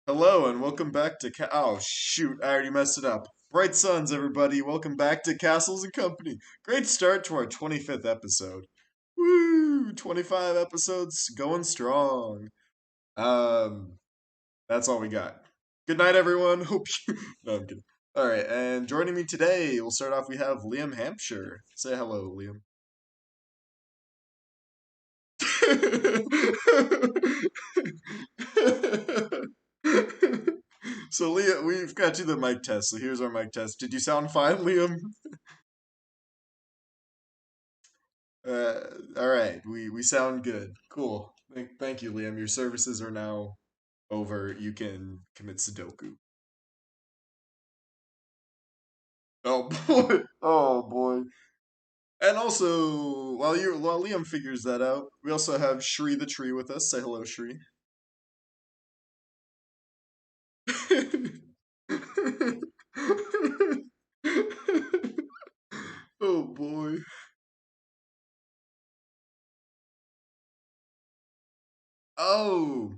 Hello and welcome back to oh shoot, I already messed it up. Bright Suns, everybody. Welcome back to Castles and Company. Great start to our 25th episode. Woo! 25 episodes going strong. Um, that's all we got. Good night, everyone. Hope you. No, I'm kidding. All right, and joining me today, we'll start off. We have Liam Hampshire. Say hello, Liam. So Liam, we've got you the mic test. So here's our mic test. Did you sound fine, Liam? Uh, all right, we sound good. Cool. Thank you, Liam. Your services are now over. You can commit Sudoku. Oh boy. Oh boy. And also, while Liam figures that out, we also have Shri the tree with us. Say hello, Shri. Oh boy. Oh,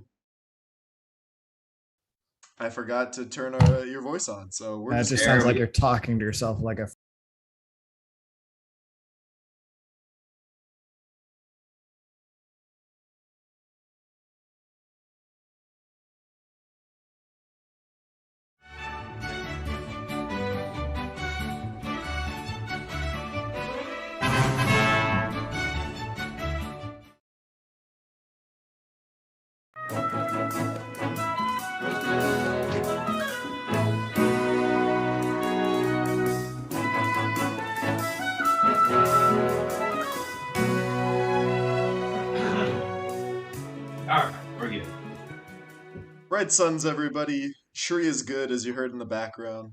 I forgot to turn your voice on, so we're That just just gonna sounds go. like you're talking to yourself like a. All right, we're good. Bright Suns, everybody. Shri is good, as you heard in the background.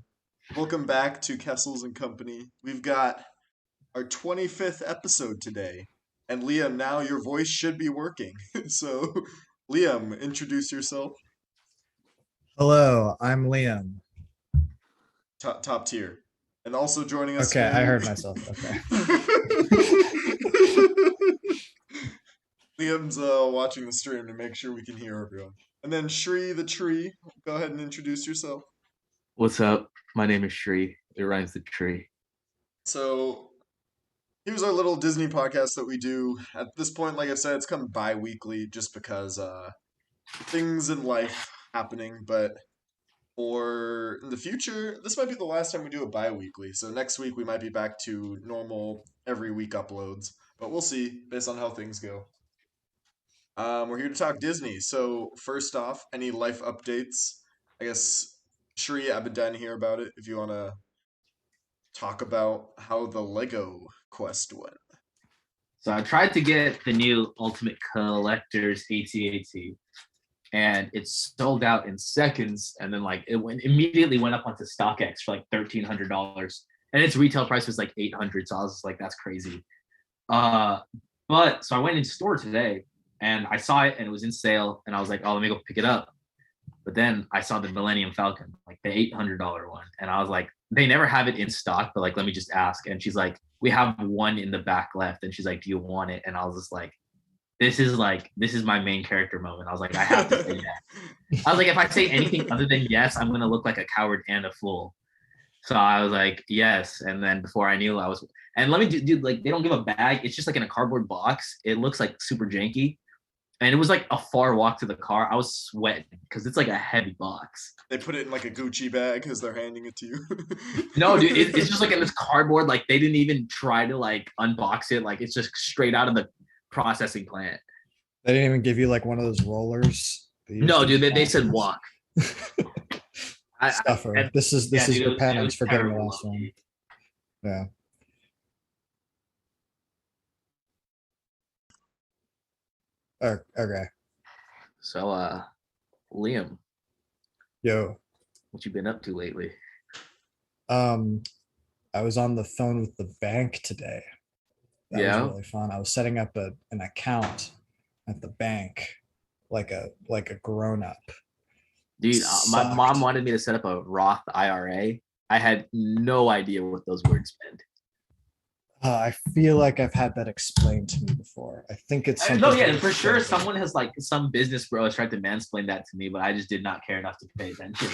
Welcome back to Kessels and Company. We've got our 25th episode today. And Liam, now your voice should be working. So, Liam, introduce yourself. Hello, I'm Liam. Top tier. And also joining us Okay, today. I heard myself. Okay. Liam's watching the stream to make sure we can hear everyone. And then Shri the tree. Go ahead and introduce yourself. What's up? My name is Shri. It rhymes with tree. So, here's our little Disney podcast that we do. At this point, like I said, it's come bi-weekly just because things in life happening, but for in the future, this might be the last time we do it bi-weekly. So next week we might be back to normal every week uploads, but we'll see based on how things go. We're here to talk Disney. So first off, any life updates? I guess Shri, I've been dying to hear about it. If you want to talk about how the Lego quest went. So I tried to get the new Ultimate Collector's AT-AT, and it sold out in seconds. And then immediately went up onto StockX for like $1,300, and its retail price was like 800. So I was just like, that's crazy. But so I went into store today and I saw it and it was in sale, and I was like, oh, let me go pick it up. But then I saw the Millennium Falcon, like the $800 one, and I was like, they never have it in stock, but like, let me just ask. And she's like, we have one in the back left, and she's like, do you want it? And I was just like, this is my main character moment. I was like, I have to say yes. I was like, if I say anything other than yes, I'm gonna look like a coward and a fool. So I was like, yes. And then before I knew, and let me do, dude, like, they don't give a bag. It's just like in a cardboard box. It looks like super janky. And it was like a far walk to the car. I was sweating because it's like a heavy box. They put it in like a Gucci bag as they're handing it to you. No, dude, it's just like in this cardboard. Like, they didn't even try to like unbox it. Like, it's just straight out of the processing plant. They didn't even give you like one of those rollers. No, dude, they said walk. Stuffer. This is dude, your penance for getting the terrible, last one. Yeah. Okay. So, Liam, Yo. what you been up to lately? I was on the phone with the bank today. That Yeah? was really fun. I was setting up an account at the bank like a grown up. Dude, my Sucked. mom wanted me to set up a Roth IRA. I had no idea what those words meant. I feel like I've had that explained to me before. I think it's something. No, yeah, for sure. Someone has like some business bro has tried to mansplain that to me, but I just did not care enough to pay attention.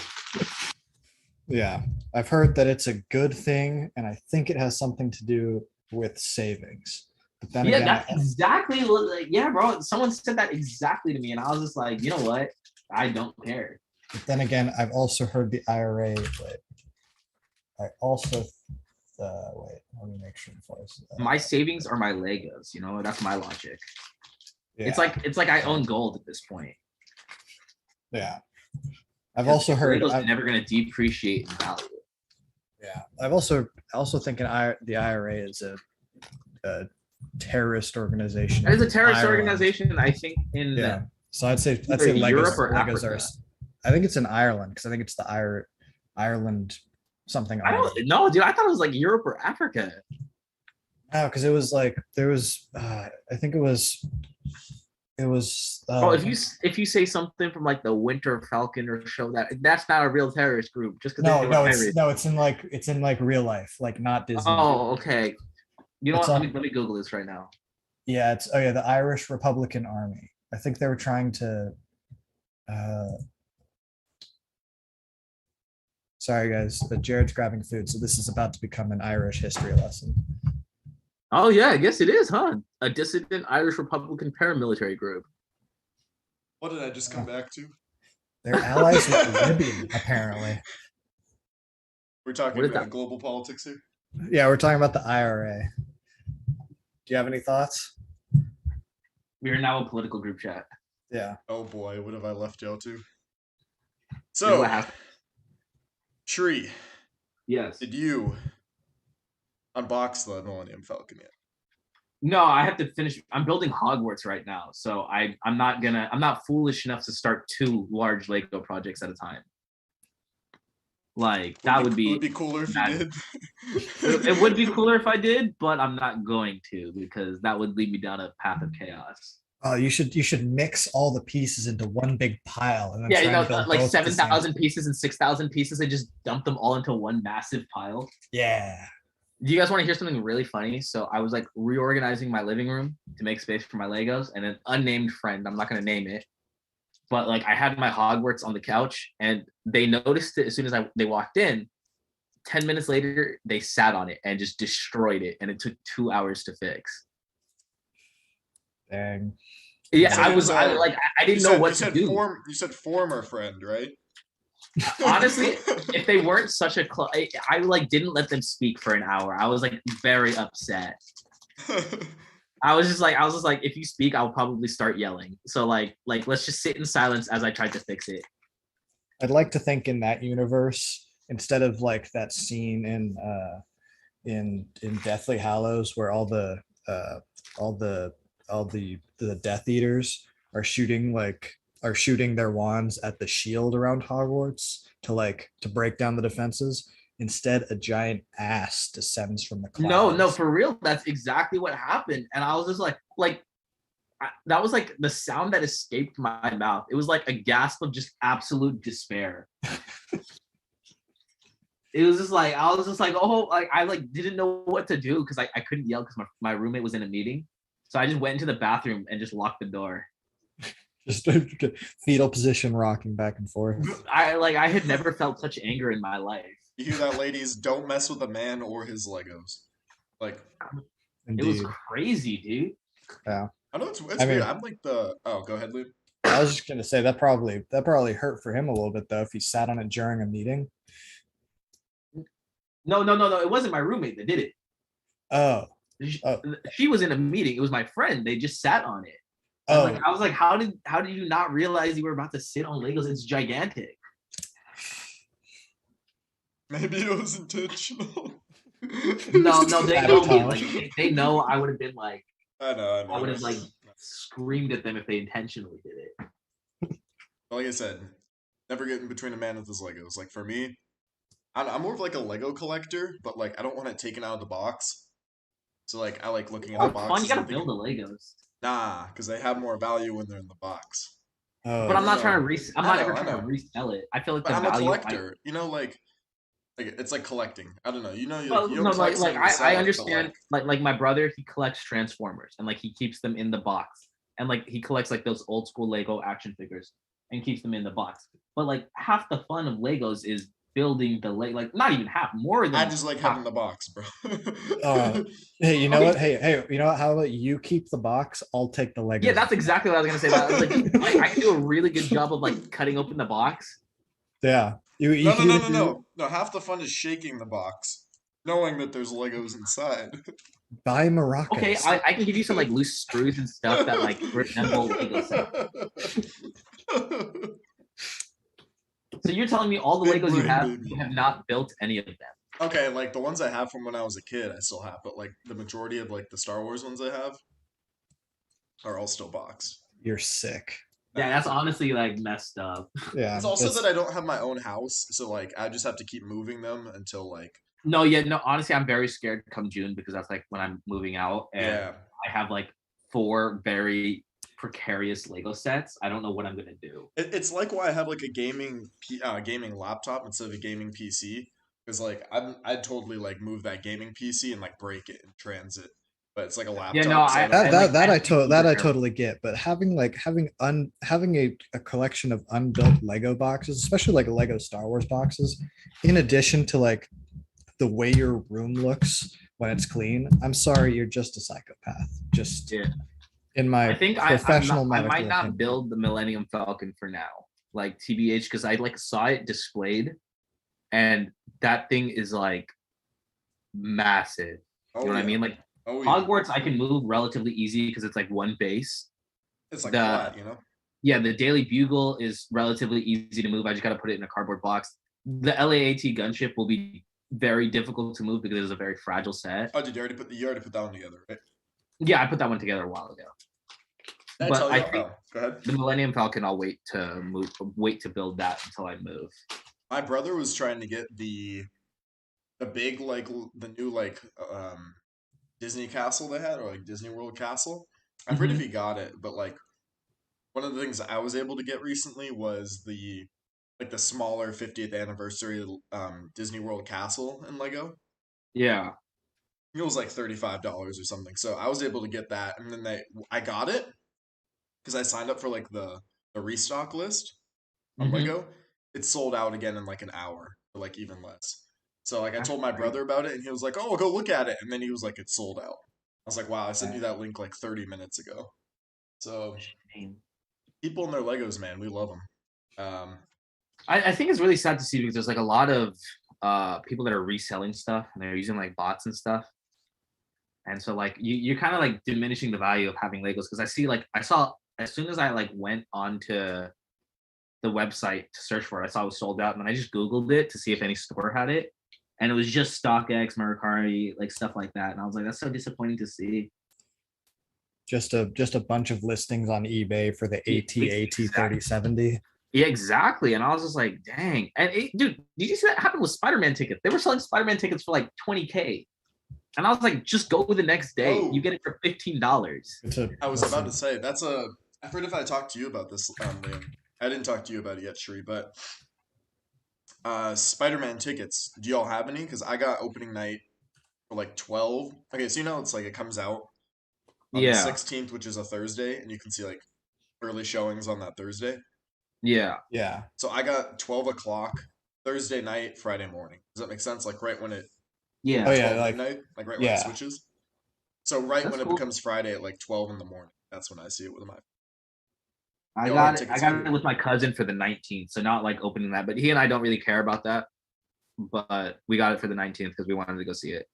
Yeah, I've heard that it's a good thing, and I think it has something to do with savings. But then Yeah, again, that's exactly like, yeah, bro. Someone said that exactly to me, and I was just like, you know what? I don't care. but then again, I've also heard the IRA. Wait, I also wait. Let me make sure before I say that. My savings are my Legos. You know, that's my logic. Yeah, It's like I own gold at this point. yeah. I've also heard. Legos are never going to depreciate in value. Yeah, I also think the IRA is a terrorist organization. It is a terrorist Ireland. organization. I think in Yeah. So I'd say either Legos, Europe or Legos are. Africa. I think it's in Ireland because I think it's the Ireland something. I don't know, dude. I thought it was like Europe or Africa. No, because it was like there was. I think it was. It was. Oh, if you say something from like the Winter Falcon or show that's not a real terrorist group just because it's in like real life, like not Disney. Oh, okay. You know It's what? on- Let me Google this right now. Yeah, the Irish Republican Army. I think they were trying to. Sorry guys, but Jared's grabbing food, so this is about to become an Irish history lesson. Oh yeah, I guess it is, huh? A dissident Irish Republican paramilitary group. What did I just come back to? They're allies with Libya, apparently. We're talking What is about that? global politics here. Yeah, we're talking about the IRA. Do you have any thoughts? We are now a political group chat. Yeah. Oh boy, what have I left y'all to? Here's So, what happened. Shri, Yes. did you unbox the Millennium Falcon yet? No, I have to finish. I'm building Hogwarts right now, so I'm not foolish enough to start 2 large Lego projects at a time. Like that would be cooler if mad. you did. It would be cooler if I did, but I'm not going to because that would lead me down a path of chaos. Oh, you should mix all the pieces into one big pile and then Yeah, try you know, and build like both at the same 7,000 pieces and 6,000 pieces, and just dump them all into one massive pile. Yeah. Do you guys want to hear something really funny? So I was like reorganizing my living room to make space for my Legos, and an unnamed friend, I'm not going to name it, but like I had my Hogwarts on the couch, and they noticed it as soon as they walked in. 10 minutes later, they sat on it and just destroyed it, and it took 2 hours to fix. Dang. Yeah, So I didn't know what to do. You said former friend, right? Honestly, if they weren't such a I like didn't let them speak for an hour. I was like very upset. I was just like, if you speak, I'll probably start yelling. So like let's just sit in silence as I tried to fix it. I'd like to think in that universe, instead of like that scene in Deathly Hallows where all the Death Eaters are shooting their wands at the shield around Hogwarts to break down the defenses. Instead, a giant ass descends from the clouds. No, for real, that's exactly what happened. And I was just that was like the sound that escaped my mouth. It was like a gasp of just absolute despair. It was just like I was just like, oh, like I like didn't know what to do because I couldn't yell because my roommate was in a meeting. So I just went into the bathroom and just locked the door. Just fetal position, rocking back and forth. I had never felt such anger in my life. You hear that, ladies? Don't mess with a man or his Legos. Like, Indeed. It was crazy, dude. Yeah. I know it's weird. I'm like the. Oh, go ahead, Luke. I was just gonna say that probably hurt for him a little bit though if he sat on it during a meeting. No. It wasn't my roommate that did it. Oh. She was in a meeting. It was my friend. They just sat on it. Oh. I was like, how did you not realize you were about to sit on Legos? It's gigantic. Maybe it was intentional. No, they know me. Like they know I would have been like. I know. I would have like screamed at them if they intentionally did it. Like I said, never get in between a man with his Legos. Like for me, I'm more of like a Lego collector, but like I don't want it taken out of the box. So like I like looking at the box. Fun, you gotta build the Legos. Nah, because they have more value when they're in the box. Oh, But I'm No, not trying no. to I'm I not ever know, I trying to know. resell it. I feel like But the I'm a value collector. You know, like it's like collecting. I don't know. You well, don't no, collect like something to I sell it, but understand. Like my brother, he collects Transformers and like he keeps them in the box, and like he collects like those old school Lego action figures and keeps them in the box. But like half the fun of Legos is building the like not even half, more I than just like half. having the box, bro. hey, you know Okay, what? Hey, you know what? How about you keep the box? I'll take the yeah, Legos. that's exactly what I was gonna say. That I was like, I can do a really good job of like cutting open the box. Yeah, you No, no, can no, either no, do no. No, half the fun is shaking the box, knowing that there's Legos inside. buy Okay, maracas. I can give you some like loose screws and stuff that like resemble Lego sets. So you're telling me all the Big Legos brain you baby. have not built any of them? Okay, like the ones I have from when I was a kid, I still have, but like the majority of like the Star Wars ones I have are all still boxed. You're sick. Yeah, that's honestly like messed up. Yeah, It's also that that's I don't have my own house, so like I just have to keep moving them until like No, yeah, no. Honestly, I'm very scared come June because that's like when I'm moving out, and yeah. I have like 4 very precarious Lego sets. I don't know what I'm gonna do. It's like why I have like a gaming laptop instead of a gaming PC because like I'd totally like move that gaming PC and like break it in transit, but it's like a Yeah, no, laptop, so I don't. that super I careful. totally get. But having a collection of unbuilt Lego boxes, especially like Lego Star Wars boxes, in addition to like the way your room looks when it's clean, I'm sorry, you're just a psychopath. Just Yeah, in I my think professional I might medical not opinion. build the Millennium Falcon for now, like TBH, because I like saw it displayed, and that thing is like massive. You Oh know what I yeah, mean? Like oh yeah. Hogwarts, I can move relatively easy because it's like one base. It's like The flat, you know. Yeah, the Daily Bugle is relatively easy to move. I just got to put it in a cardboard box. The LAAT gunship will be very difficult to move because it is a very fragile set. Oh, did you already put that one together, right? Yeah, I put that one together a while ago. Did I But tell I you? think Oh, go ahead. the Millennium Falcon, I'll wait to build that until I move. My brother was trying to get the big like the new like Disney castle they had or like Disney World castle. I forget if Mm-hmm. he got it, but like one of the things I was able to get recently was the smaller 50th anniversary Disney World castle in Lego. Yeah. It was like $35 or something. So I was able to get that, and then I got it because I signed up for like the restock list on Mm-hmm. Lego. It sold out again in like an hour, or like even less. So like I That's told my crazy. brother about it, and he was like, "Oh, go look at it," and then he was like, "It's sold out." I was like, "Wow, I sent you that link like 30 minutes ago." So Shame. people and their Legos, man, we love them. Um, I think it's really sad to see because there's like a lot of people that are reselling stuff and they're using like bots and stuff. And so like you're kind of like diminishing the value of having Legos because I saw as soon as I like went onto the website to search for it, I saw it was sold out, and then I just Googled it to see if any store had it, and it was just StockX, Mercari, like stuff like that, and I was like, that's so disappointing to see. Just a bunch of listings on eBay for the AT-AT Exactly. 3070. Yeah, exactly. And I was just like, dang. And dude, did you see that happen with Spider-Man tickets? They were selling Spider-Man tickets for like 20K. And I was like, just go the next day. You oh, get it for $15. It's a I was about to listen. say I forget if I talked to you about this, Liam. I didn't talk to you about it yet, Shri, but Spider-Man tickets. Do y'all have any? Because I got opening night for like 12. Okay, so it's like it comes out on the Yeah. 16th, which is a Thursday, and you can see like early showings on that Thursday. Yeah. Yeah, So I got 12 o'clock Thursday night, Friday morning. Does that make sense? Like right when oh Yeah. yeah, 12 like midnight, like right when it yeah. switches. So right That's when it cool. becomes Friday at like 12 in the morning, that's when I see it with my. I Y'all have got it. I tickets got too. it with my cousin for the 19th. So not like opening that, but he and I don't really care about that. But we got it for the 19th because we wanted to go see it.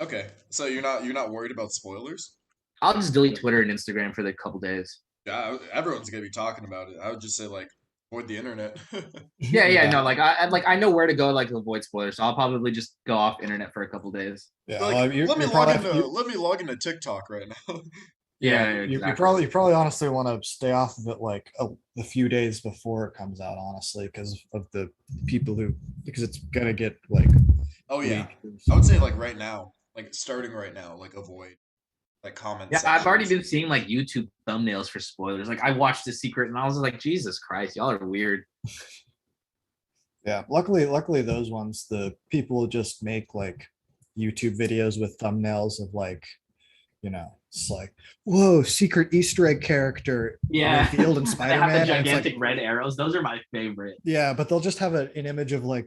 Okay, so you're not worried about spoilers? I'll just delete Twitter and Instagram for the couple days. Yeah, everyone's gonna be talking about it. I would just say like avoid the internet. Yeah, yeah, Yeah, no, like I know where to go like to avoid spoilers. So I'll probably just go off internet for a couple days. yeah. Like Well, you're probably let me log into TikTok right now. yeah, Yeah, yeah, you exactly. probably honestly want to stay off of it like a few days before it comes out, honestly, because of the people who because it's gonna get like Oh yeah, leaked. I would say like right now, like starting right now, like avoid. like comment Yeah, I've already sections. been seeing like YouTube thumbnails for spoilers. Like I watched The Secret and I was like, Jesus Christ, y'all are weird. Yeah, luckily those ones, the people just make like YouTube videos with thumbnails of like, it's like, whoa, secret Easter egg character Yeah. revealed in They have the Spider-Man. And it's gigantic like, red arrows. Those are my favorite. yeah, but they'll just have an image of like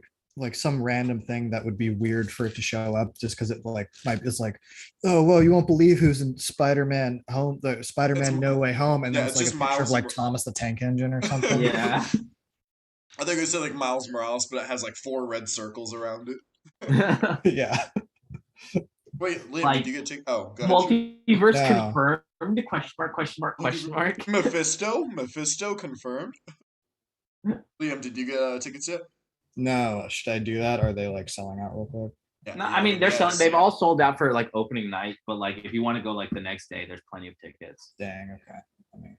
some random thing that would be weird for it to show up just because it like might it's like, oh well, you won't believe who's in Spider-Man home, the It's Spider-Man No Way Home, and then yeah, it's it's like a just picture of Miles. like Thomas the Tank Engine or something. Yeah. I think it said like Miles Morales, but it has like 4 red circles around it. Yeah. Wait, Liam, did Like you get to? Oh, go ahead. Shri. multiverse No. confirmed? Question mark, question mark, question mark. Mephisto confirmed. Liam, did you get tickets yet? No, should I do that? Or are they like selling out real quick? Yeah, No, I yeah, mean they're selling. yes. They've all sold out for like opening night, but like if you want to go like the next day, there's plenty of tickets. Dang, okay. I mean,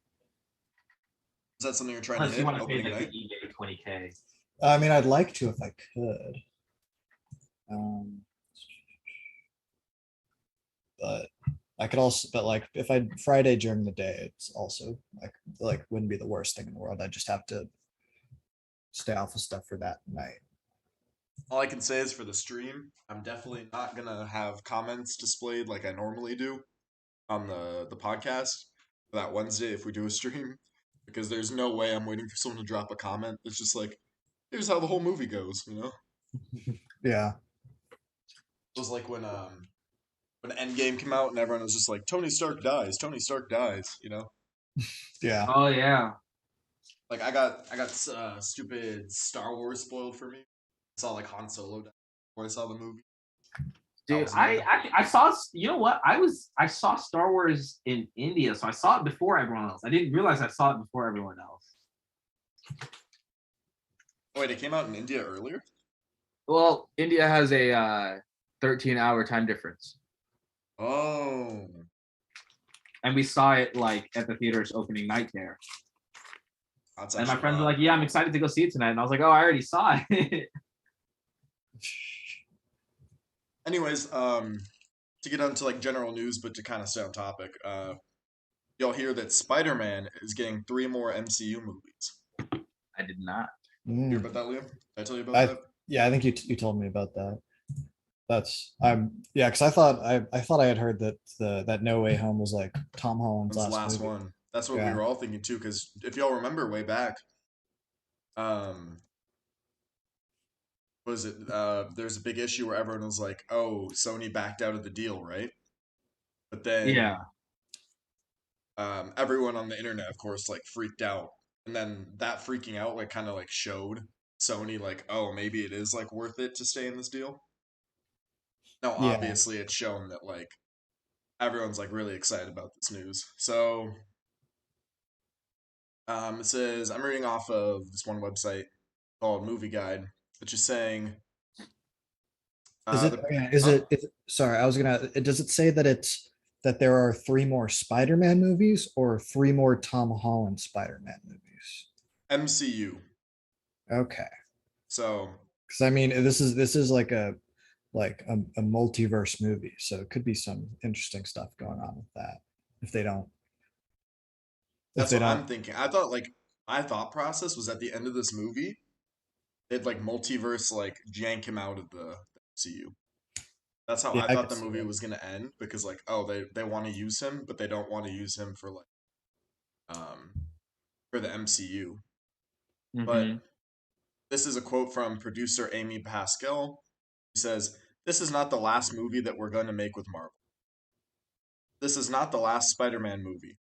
Is that something you're trying to Unless you hit want to pay opening like the night? eBay 20K. I'd like to if I could. Um, but I could also, but like if I Friday during the day, it's also like wouldn't be the worst thing in the world. I just have to stay off of stuff for that night. All I can say is for the stream, I'm definitely not gonna have comments displayed like I normally do on the podcast for that Wednesday if we do a stream, because there's no way I'm waiting for someone to drop a comment. It's just like, here's how the whole movie goes, you know? Yeah. It was like when Endgame came out and everyone was just like, Tony Stark dies, Tony Stark dies, you know? Yeah. Oh yeah. Like I got stupid Star Wars spoiled for me. I saw like Han Solo die before I saw the movie. That Dude, was I annoying. actually I saw, you know what? I saw Star Wars in India, so I saw it before everyone else. I didn't realize I saw it before everyone else. Oh, wait, it came out in India earlier? Well, India has a 13-hour time difference. Oh. And we saw it like at the theater's opening night there. That's And my actually friends were wild. like, "Yeah, I'm excited to go see it tonight." And I was like, "Oh, I already saw it." Anyways, to get onto like general news, but to kind of stay on topic, y'all hear that Spider-Man is getting 3 more MCU movies. I did not. Hear Mm. about that, Liam? Did I tell you about I that? yeah, I think you told me about that. That's yeah, because I thought I had heard that that No Way Home was like Tom Holland's That's the last last movie. one. That's what we Yeah. were all thinking too, because if y'all remember way back, um, was it there's a big issue where everyone was like, "Oh, Sony backed out of the deal," right? But then Yeah. everyone on the internet, of course, like freaked out, and then that freaking out like kind of like showed Sony like, oh, maybe it is like worth it to stay in this deal. Now, Yeah. obviously, it's shown that like everyone's like really excited about this news. So, it says I'm reading off of this one website called Movie Guide, which is saying, Is it the yeah, huh? sorry, I was does it say that that there are 3 more Spider-Man movies or 3 more Tom Holland Spider-Man movies? MCU. Okay. So Because I mean this is like a multiverse movie, so it could be some interesting stuff going on with that if they don't if that's they what don't I'm thinking. I thought like my thought process was at the end of this movie, they'd like multiverse like jank him out of the MCU. That's how yeah, I I thought could the see movie that. was gonna end because like oh they want to use him but they don't want to use him um for the MCU. But Mm-hmm. this is a quote from producer Amy Pascal. He says, "This is not the last movie that we're going to make with Marvel. This is not the last Spider-Man movie.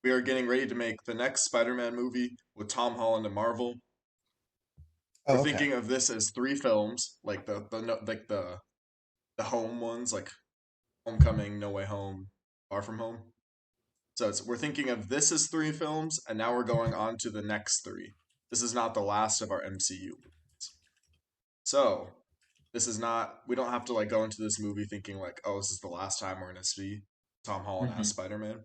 We are getting ready to make the next Spider-Man movie with Tom Holland and Marvel. We're Oh, okay. thinking of this as 3 films, like like the home ones, like Homecoming, No Way Home, Far From Home. So we're thinking of this as 3 films, and now we're going on to the next 3. This is not the last of our MCU movies. So this is not. We don't have to like go into this movie thinking like, oh, this is the last time we're gonna see Tom Holland Mm-hmm. as Spider-Man.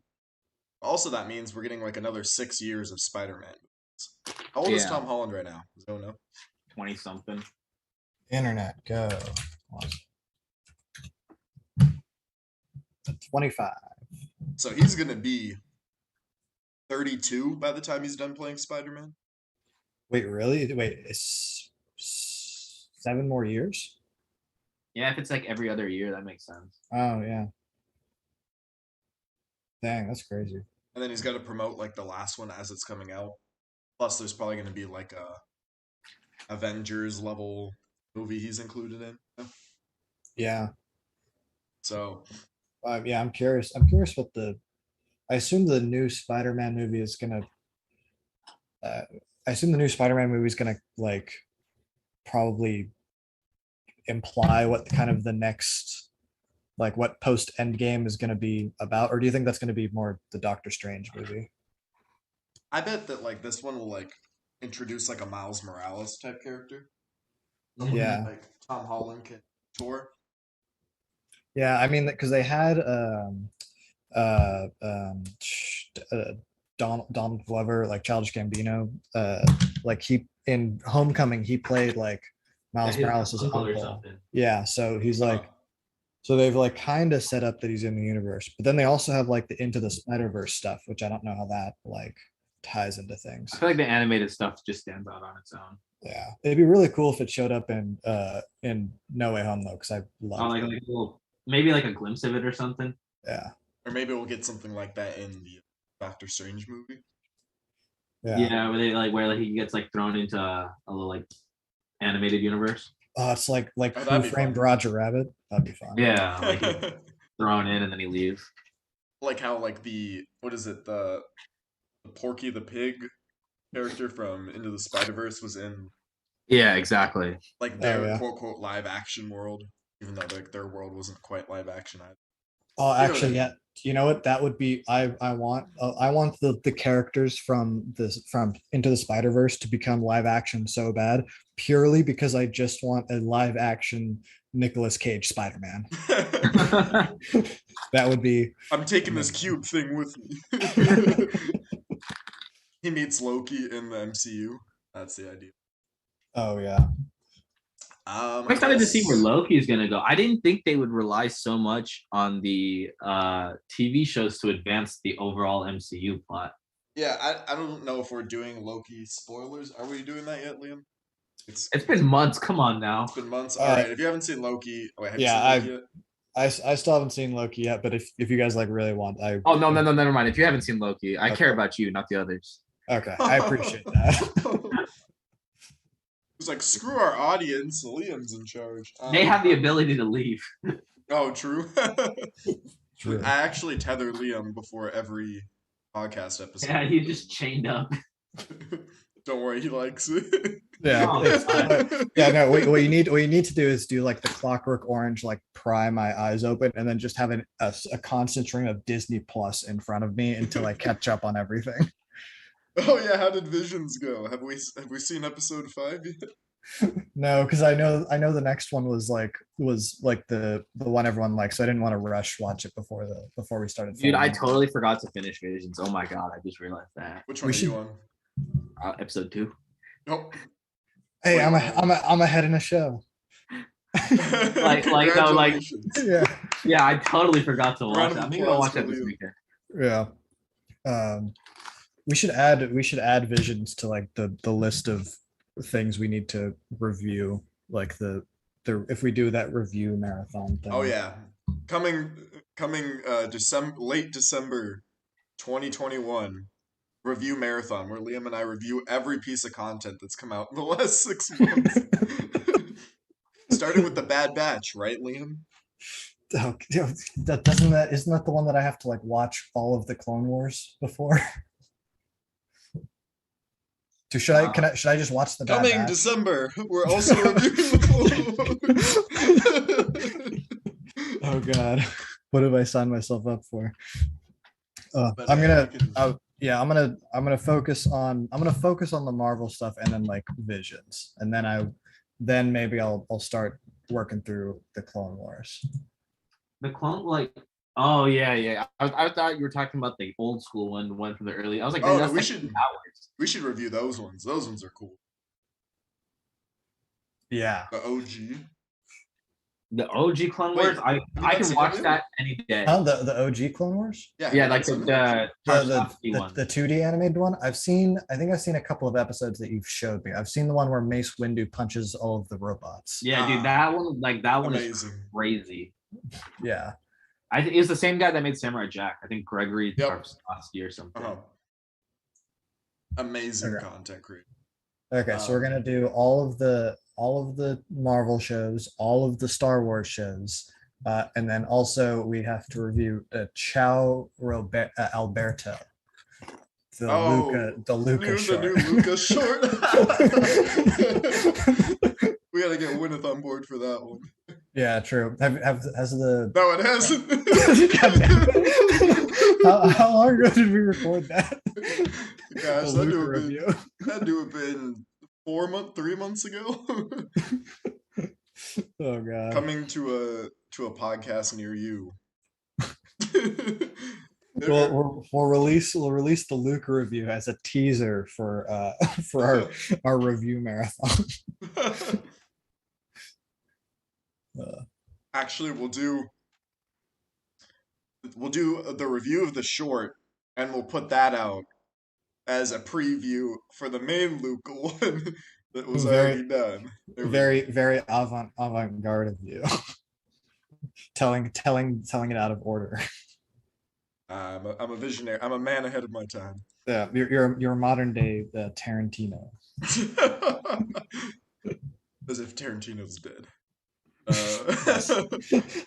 Also, that means we're getting like another 6 years of Spider-Man movies. How old is Yeah. Tom Holland right now? Does anyone know? 20 something. Internet go 25. So he's gonna be 32 by the time he's done playing Spider-Man. Wait, really? Wait, it's 7 more years? Yeah, if it's like every other year, that makes sense. Oh yeah. Dang, that's crazy. And then he's got to promote like the last one as it's coming out. Plus, there's probably gonna be like a Avengers level movie he's included in. Yeah. So Yeah, I'm curious. I'm curious what the. I assume the new Spider-Man movie is gonna. Uh, I assume the new Spider-Man movie is gonna like probably imply what kind of the next, like what post Endgame is gonna be about, or do you think that's gonna be more the Doctor Strange movie? I bet that like this one will like introduce like a Miles Morales type character. Someone Yeah. like Tom Holland can tour. Yeah, I mean, because they had uh, um, Donald Glover, like Childish Gambino, like he in Homecoming he played like Miles His Morales' uncle or uncle. something. Yeah, so he's Uh, like, so they've like kind of set up that he's in the universe, but then they also have like the Into the Spider-Verse stuff, which I don't know how that like ties into things. I feel like the animated stuff just stands out on its own. Yeah, it'd be really cool if it showed up in No Way Home though, because I Oh, love like, it. like a little, maybe like a glimpse of it or something. Yeah, or maybe we'll get something like that in the Doctor Strange movie. yeah. Yeah, where like he gets like thrown into a little like animated universe. Oh, it's like Oh, Who that'd be Framed fun. Roger Rabbit? That'd be fun. Yeah, like he's thrown in and then he leaves. Like how like the what is it the Porky the Pig character from Into the Spider Verse was in Yeah, exactly. like Oh their yeah. quote quote live action world, even though like their world wasn't quite live action either. Oh, You know what I actually, mean? yeah. You know what? That would be. I want the characters from Into the Spider Verse to become live action so bad, purely because I just want a live action Nicolas Cage Spider Man. That would be I'm taking this amazing. cube thing with me. He meets Loki in the MCU. That's the idea. Oh yeah. I'm I excited to see where guess. Loki is gonna go. I didn't think they would rely so much on the TV shows to advance the overall MCU plot. Yeah, I don't know if we're doing Loki spoilers. Are we doing that yet, Liam? It's It's been months. Come on now. it's been months. All Uh, right, if you haven't seen Loki, wait, have you yeah. seen Loki yet? I still haven't seen Loki yet, but if you guys like really want, I Oh no, never mind. If you haven't seen Loki, I care Okay. about you, not the others. Okay, I appreciate that. It's like screw our audience. Liam's in charge. They have the ability to leave. Oh, true. True. I actually tether Liam before every podcast episode. Yeah, he's just chained up. Don't worry, he likes it. Yeah, Oh, yeah. No, what you need to do is do like the Clockwork Orange, like pry my eyes open, and then just have a constant stream of Disney Plus in front of me until I catch up on everything. Oh yeah, how did Visions go? Have we seen episode 5 yet? No, because I know the next one was like the one everyone likes, so I didn't want to rush watch it before we started. Dude, I filming. totally forgot to finish Visions. Oh my god, I just realized that. Which We one are should- you on? Episode 2. Oh. Hey, Wait, I'm ahead in a show. Like, no, like- Congratulations. Yeah, Yeah, I totally forgot to watch Round of that. I'm gonna go applause watch for that this Liam. weekend. yeah. We should add Visions to like the list of things we need to review, like the if we do that review marathon thing. Oh yeah, coming December, late December 2021 review marathon where Liam and I review every piece of content that's come out in the last 6 months. Starting with the Bad Batch, right, Liam? Oh, isn't that the one that I have to like watch all of the Clone Wars before? Should I just watch the Bad Coming Batch? December, we're also reviewing the Clone Wars. Oh god, what have I signed myself up for? But, I'm gonna I can- yeah, I'm gonna focus on the Marvel stuff and then like Visions, and then maybe I'll start working through the Clone Wars. The clone, like, oh yeah. I thought you were talking about the old school one, the one from the early. I was like, Oh, that's we like should- 2 hours. we should review those ones. Those ones are cool. Yeah, The OG. The OG Clone Wait, Wars, I have you I not can seen watch it? that any day. The OG Clone Wars? Yeah, have Yeah, you like not seen it? the The Tarkovsky one. the 2D animated one. I think I've seen a couple of episodes that you've showed me. I've seen the one where Mace Windu punches all of the robots. Yeah, dude, that one is Amazing. crazy. Yeah. I think it's the same guy that made Samurai Jack. I think Gregory Yep. Tarkovsky or something. Amazing Okay. content creator. Okay, so we're gonna do all of the Marvel shows, all of the Star Wars shows, and then also we have to review Alberto, the Luca the short. new Luca short. We gotta get Gwyneth on board for that one. Yeah, true. Has the No, it hasn't. how long ago did we record that? Gosh, The Luca review. That'd have been 3 months ago. Oh god. Coming to a podcast near you. We'll release the Luca review as a teaser for our review marathon. Actually, we'll do the review of the short, and we'll put that out as a preview for the main Luca one that was already done. Very avant-garde of you. telling it out of order. I'm a visionary. I'm a man ahead of my time. Yeah, you're a modern day Tarantino. As if Tarantino's dead.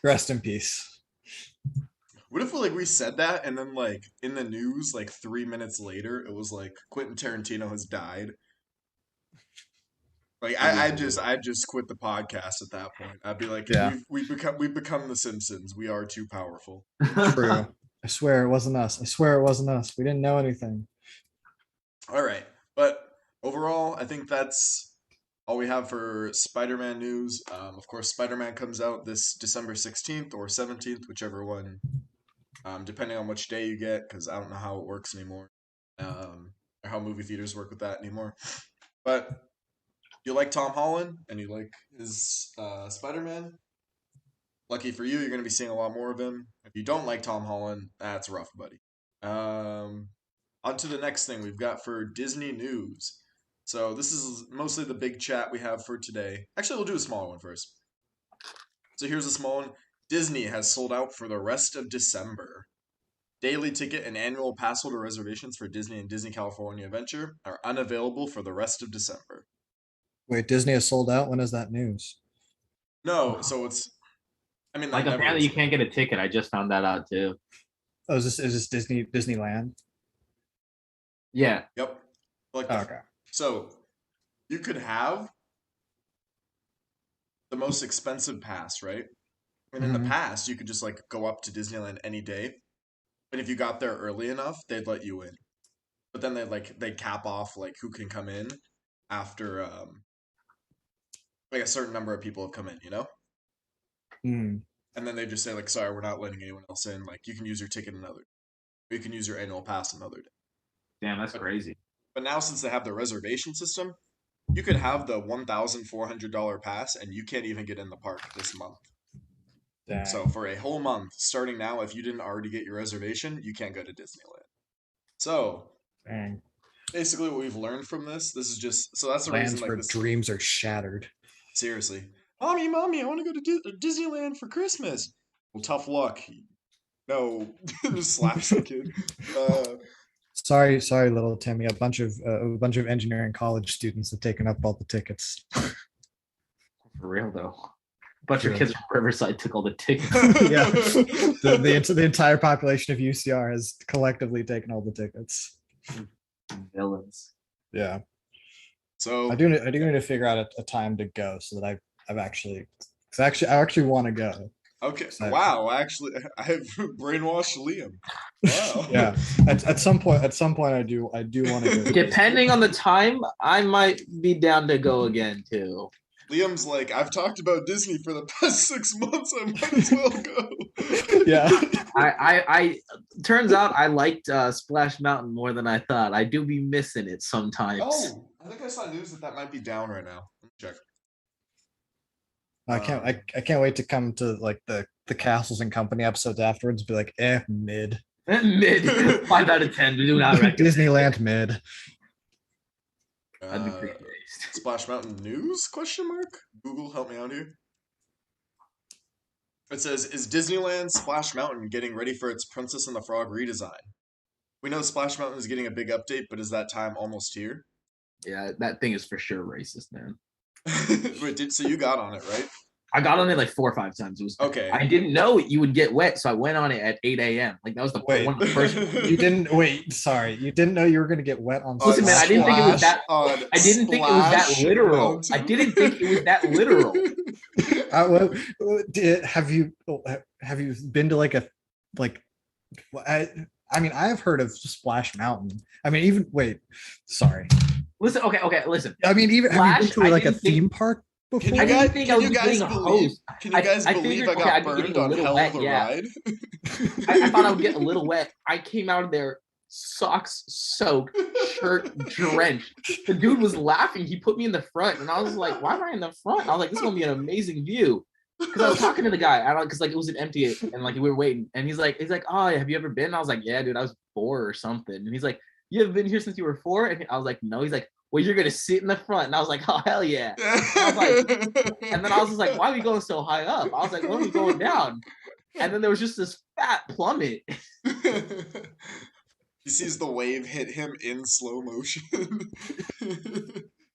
Rest in peace. What if we said that and then in the news 3 minutes later it was Quentin Tarantino has died? I just quit the podcast at that point. I'd be like, yeah, we've become the Simpsons. We are too powerful. True. I swear it wasn't us. We didn't know anything. All right, but overall, I think that's all we have for Spider-Man news. Of course, Spider-Man comes out this December 16th or 17th, whichever one, depending on which day you get, because I don't know how it works anymore, or how movie theaters work with that anymore. But if you like Tom Holland and you like his Spider-Man, lucky for you, you're going to be seeing a lot more of him. If you don't like Tom Holland, that's rough, buddy. On to the next thing we've got for Disney news. So this is mostly the big chat we have for today. Actually, we'll do a smaller one first. So here's a small one. Disney has sold out for the rest of December. Daily ticket and annual pass holder reservations for Disney and Disney California Adventure are unavailable for the rest of December. Wait, Disney has sold out? When is that news? No, so it's... I mean, apparently you can't get a ticket. I just found that out too. Oh, is this Disneyland? Yeah. Yep. Okay. So you could have the most expensive pass, right? And in the past, you could just go up to Disneyland any day. But if you got there early enough, they'd let you in. But then they'd cap off who can come in after a certain number of people have come in, you know? And then they just say sorry, we're not letting anyone else in. You can use your ticket another day. Or you can use your annual pass another day. Damn, that's crazy. But now since they have the reservation system, you could have the $1,400 pass and you can't even get in the park this month. Dang. So for a whole month, starting now, if you didn't already get your reservation, you can't go to Disneyland. So Dang. Basically what we've learned from this is just, so that's the Lands reason where dreams are shattered. Seriously. Mommy, I want to go to Disneyland for Christmas. Well, tough luck. No, just slaps the kid. Sorry, little Timmy. A bunch of engineering college students have taken up all the tickets. For real though, a bunch of kids from Riverside took all the tickets. Yeah, the entire population of UCR has collectively taken all the tickets. Villains. Yeah. So I do need to figure out a time to go so that I actually want to go. Okay. Wow. Actually, I have brainwashed Liam. Wow. Yeah. At some point, I do want to go. Depending on the time, I might be down to go again too. Liam's I've talked about Disney for the past 6 months. I might as well go. Yeah. I turns out I liked Splash Mountain more than I thought. I do be missing it sometimes. Oh, I think I saw news that might be down right now. Let me check. I can't wait to come to like the Castles and Company episodes afterwards. Be like, mid. Mid 5 out of 10. Do not recommend. Disneyland mid. I'd be pretty amazed. Splash Mountain news? Question mark. Google, help me out here. It says, "Is Disneyland Splash Mountain getting ready for its Princess and the Frog redesign? We know Splash Mountain is getting a big update, but is that time almost here?" Yeah, that thing is for sure racist, man. Wait, so you got on it, right? I got on it like 4 or 5 times. It was okay. I didn't know you would get wet, so I went on it at 8 a.m. Like that was one of the first. You didn't wait. Sorry, you didn't know you were gonna get wet on. Listen, man, I didn't think it was that. I didn't think it was that literal. Mountain. I didn't think it was that literal. Have you been to like a like? I mean, I have heard of Splash Mountain. I mean, even sorry. Listen, okay, listen. I mean, even have you been to like a theme park before? Can you guys believe I got burned on hell of a ride? I thought I would get a little wet. I came out of there socks soaked, shirt drenched. The dude was laughing. He put me in the front, and I was like, "Why am I in the front?" I was like, "This is gonna be an amazing view." Because I was talking to the guy, I don't because like it was an empty and like we were waiting, and he's like, "Oh, have you ever been?" And I was like, "Yeah, dude, I was 4 or something." And he's like, "You have been here since you were 4?" And I was like, "No." He's like, "Well, you're gonna sit in the front." And I was like, "Oh, hell yeah!" And then I was just like, "Why are we going so high up?" I was like, "When are we going down?" And then there was just this fat plummet. He sees the wave hit him in slow motion.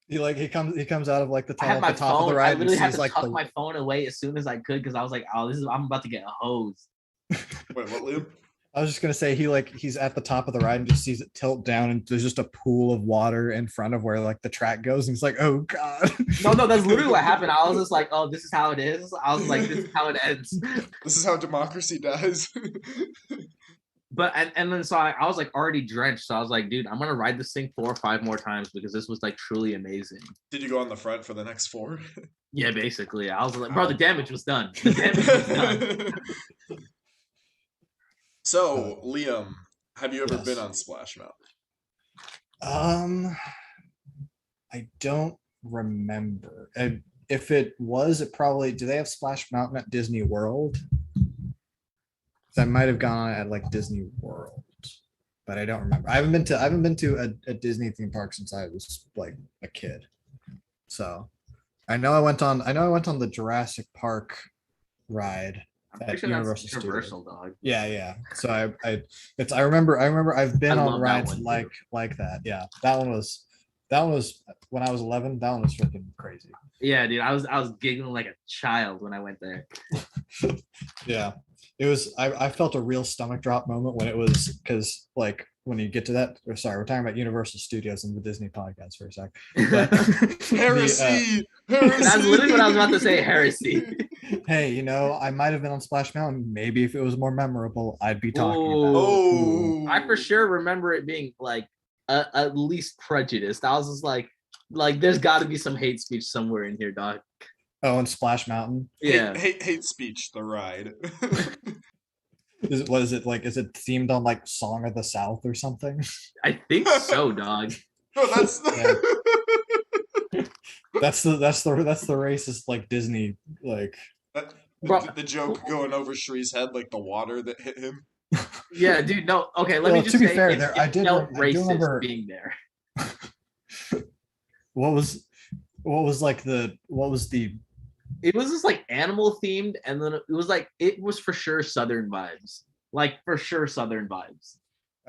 He comes out of like the top of the ride. I literally had to tuck my phone away as soon as I could because I was like, "Oh, I'm about to get hosed." Wait, what, Liam? I was just gonna say he's at the top of the ride and just sees it tilt down and there's just a pool of water in front of where like the track goes and he's like, "Oh God." No, that's literally what happened. I was just like, "Oh, this is how it is." I was like, "This is how it ends." This is how democracy dies. But and then so I was like already drenched, so I was like, "Dude, I'm gonna ride this thing 4 or 5 more times because this was like truly amazing." Did you go on the front for the next 4? Yeah, basically. I was like, "Bro, the damage was done. The damage was done." So, Liam, have you ever been on Splash Mountain? I don't remember. If it was, it probably. Do they have Splash Mountain at Disney World? I might have gone at like Disney World, but I don't remember. I haven't been to a Disney theme park since I was like a kid. So I know I went on the Jurassic Park ride at Universal Studios. Universal, dog. Yeah. So I remember I've been on rides like that. Yeah, that one was when I was 11. That one was freaking crazy. Yeah, dude, I was giggling like a child when I went there. Yeah. It was I felt a real stomach drop moment when it was because like when you get to that we're talking about Universal Studios and the Disney podcast for a sec. But heresy. That's literally what I was about to say, heresy. Hey, I might have been on Splash Mountain. Maybe if it was more memorable, I'd be talking about it. I for sure remember it being like at least prejudiced. I was just like there's got to be some hate speech somewhere in here, dog. Oh, and Splash Mountain. Yeah. Hate speech, the ride. Is it themed on like Song of the South or something? I think so, dog. No, that's that's the racist like Disney like the joke going over Shri's head like the water that hit him. Yeah, dude. No, okay. Let me just to be say, fair, I do remember being there. What was the it was just like animal themed, and then it was for sure Southern vibes. Like for sure Southern vibes.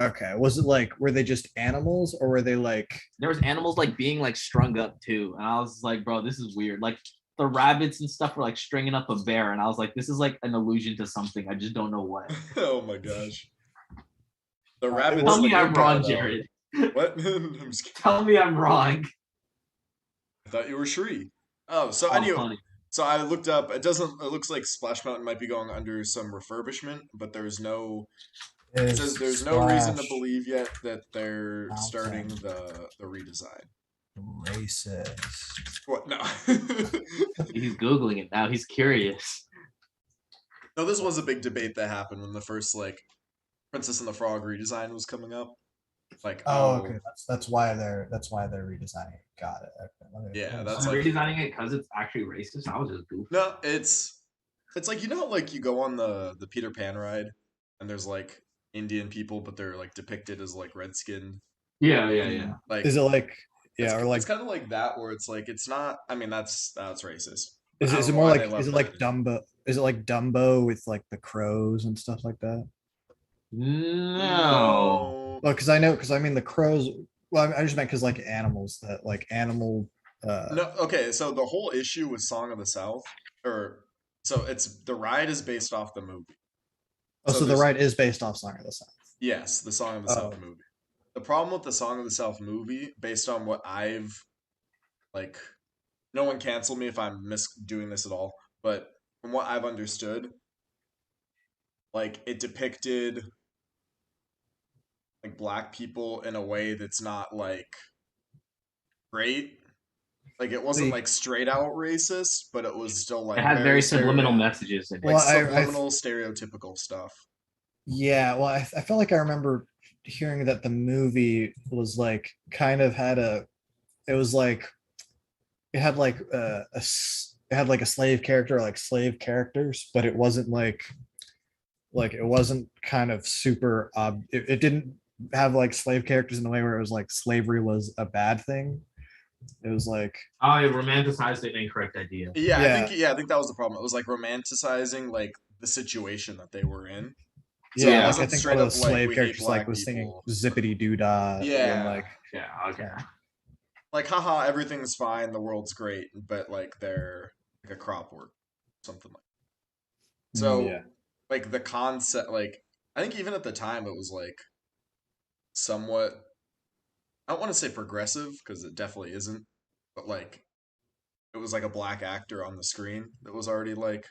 Okay. Was it like were they just animals or were they like there was animals like being like strung up too? And I was like, bro, this is weird. Like the rabbits and stuff were like stringing up a bear, and I was like, this is like an allusion to something. I just don't know what. Oh my gosh. The rabbits. Tell me I'm wrong, Jared. What? Tell me I'm wrong. I thought you were Shri. Oh, so anyway. Funny. So I looked up. It looks like Splash Mountain might be going under some refurbishment, but there's no. It says there's no reason to believe yet that they're starting the redesign. Racist. What? No. He's Googling it now. He's curious. No, this was a big debate that happened when the first like Princess and the Frog redesign was coming up. Like, Oh, oh, okay. That's why they're redesigning it. Got it. Okay. yeah, So that's they're like redesigning it because it's actually racist. I was just goofy. no, it's like like you go on the Peter Pan ride, and there's like Indian people, but they're like depicted as like red skinned. Yeah, yeah, yeah. Like Is it like it's yeah, or it's like kind of like that where it's like it's not. I mean, that's racist, but is I it, don't is it know more why they like is left it that like in. Dumbo? Is it like Dumbo with like the crows and stuff like that? No. No, Well, because I mean the crows. Well, I just meant because like animals that like animal. no. Okay, so the whole issue with Song of the South, or so it's the ride is based off the movie. Oh, So so the there's ride is based off Song of the South. yes, the Song of the South Oh, movie. The problem with the Song of the South movie, based on what I've like, no one cancel me if I'm doing this at all, but from what I've understood, like it depicted like black people in a way that's not like great. Like it wasn't the like straight out racist, but it was still It like had very very subliminal messages in like well, it. subliminal stereotypical stuff. yeah, well, I felt like I remember hearing that the movie was like kind of had a. It was like it had like it had like a slave character, like slave characters, but it wasn't like it wasn't kind of super. It didn't have like slave characters in the way where it was like slavery was a bad thing. It was like Oh, it romanticized an incorrect idea. yeah, Yeah, I think that was the problem. It was like romanticizing like the situation that they were in. So it yeah. Yeah. Like I wasn't think one straight of the up like slave we hate characters like black was singing people. zippity doo dah, and Yeah. like Yeah, okay. Like haha, everything's fine, the world's great, but like they're like a crop work, something like yeah. so like the concept like I think even at the time it was like somewhat I don't want to say progressive because it definitely isn't, but like it was like a black actor on the screen that was already like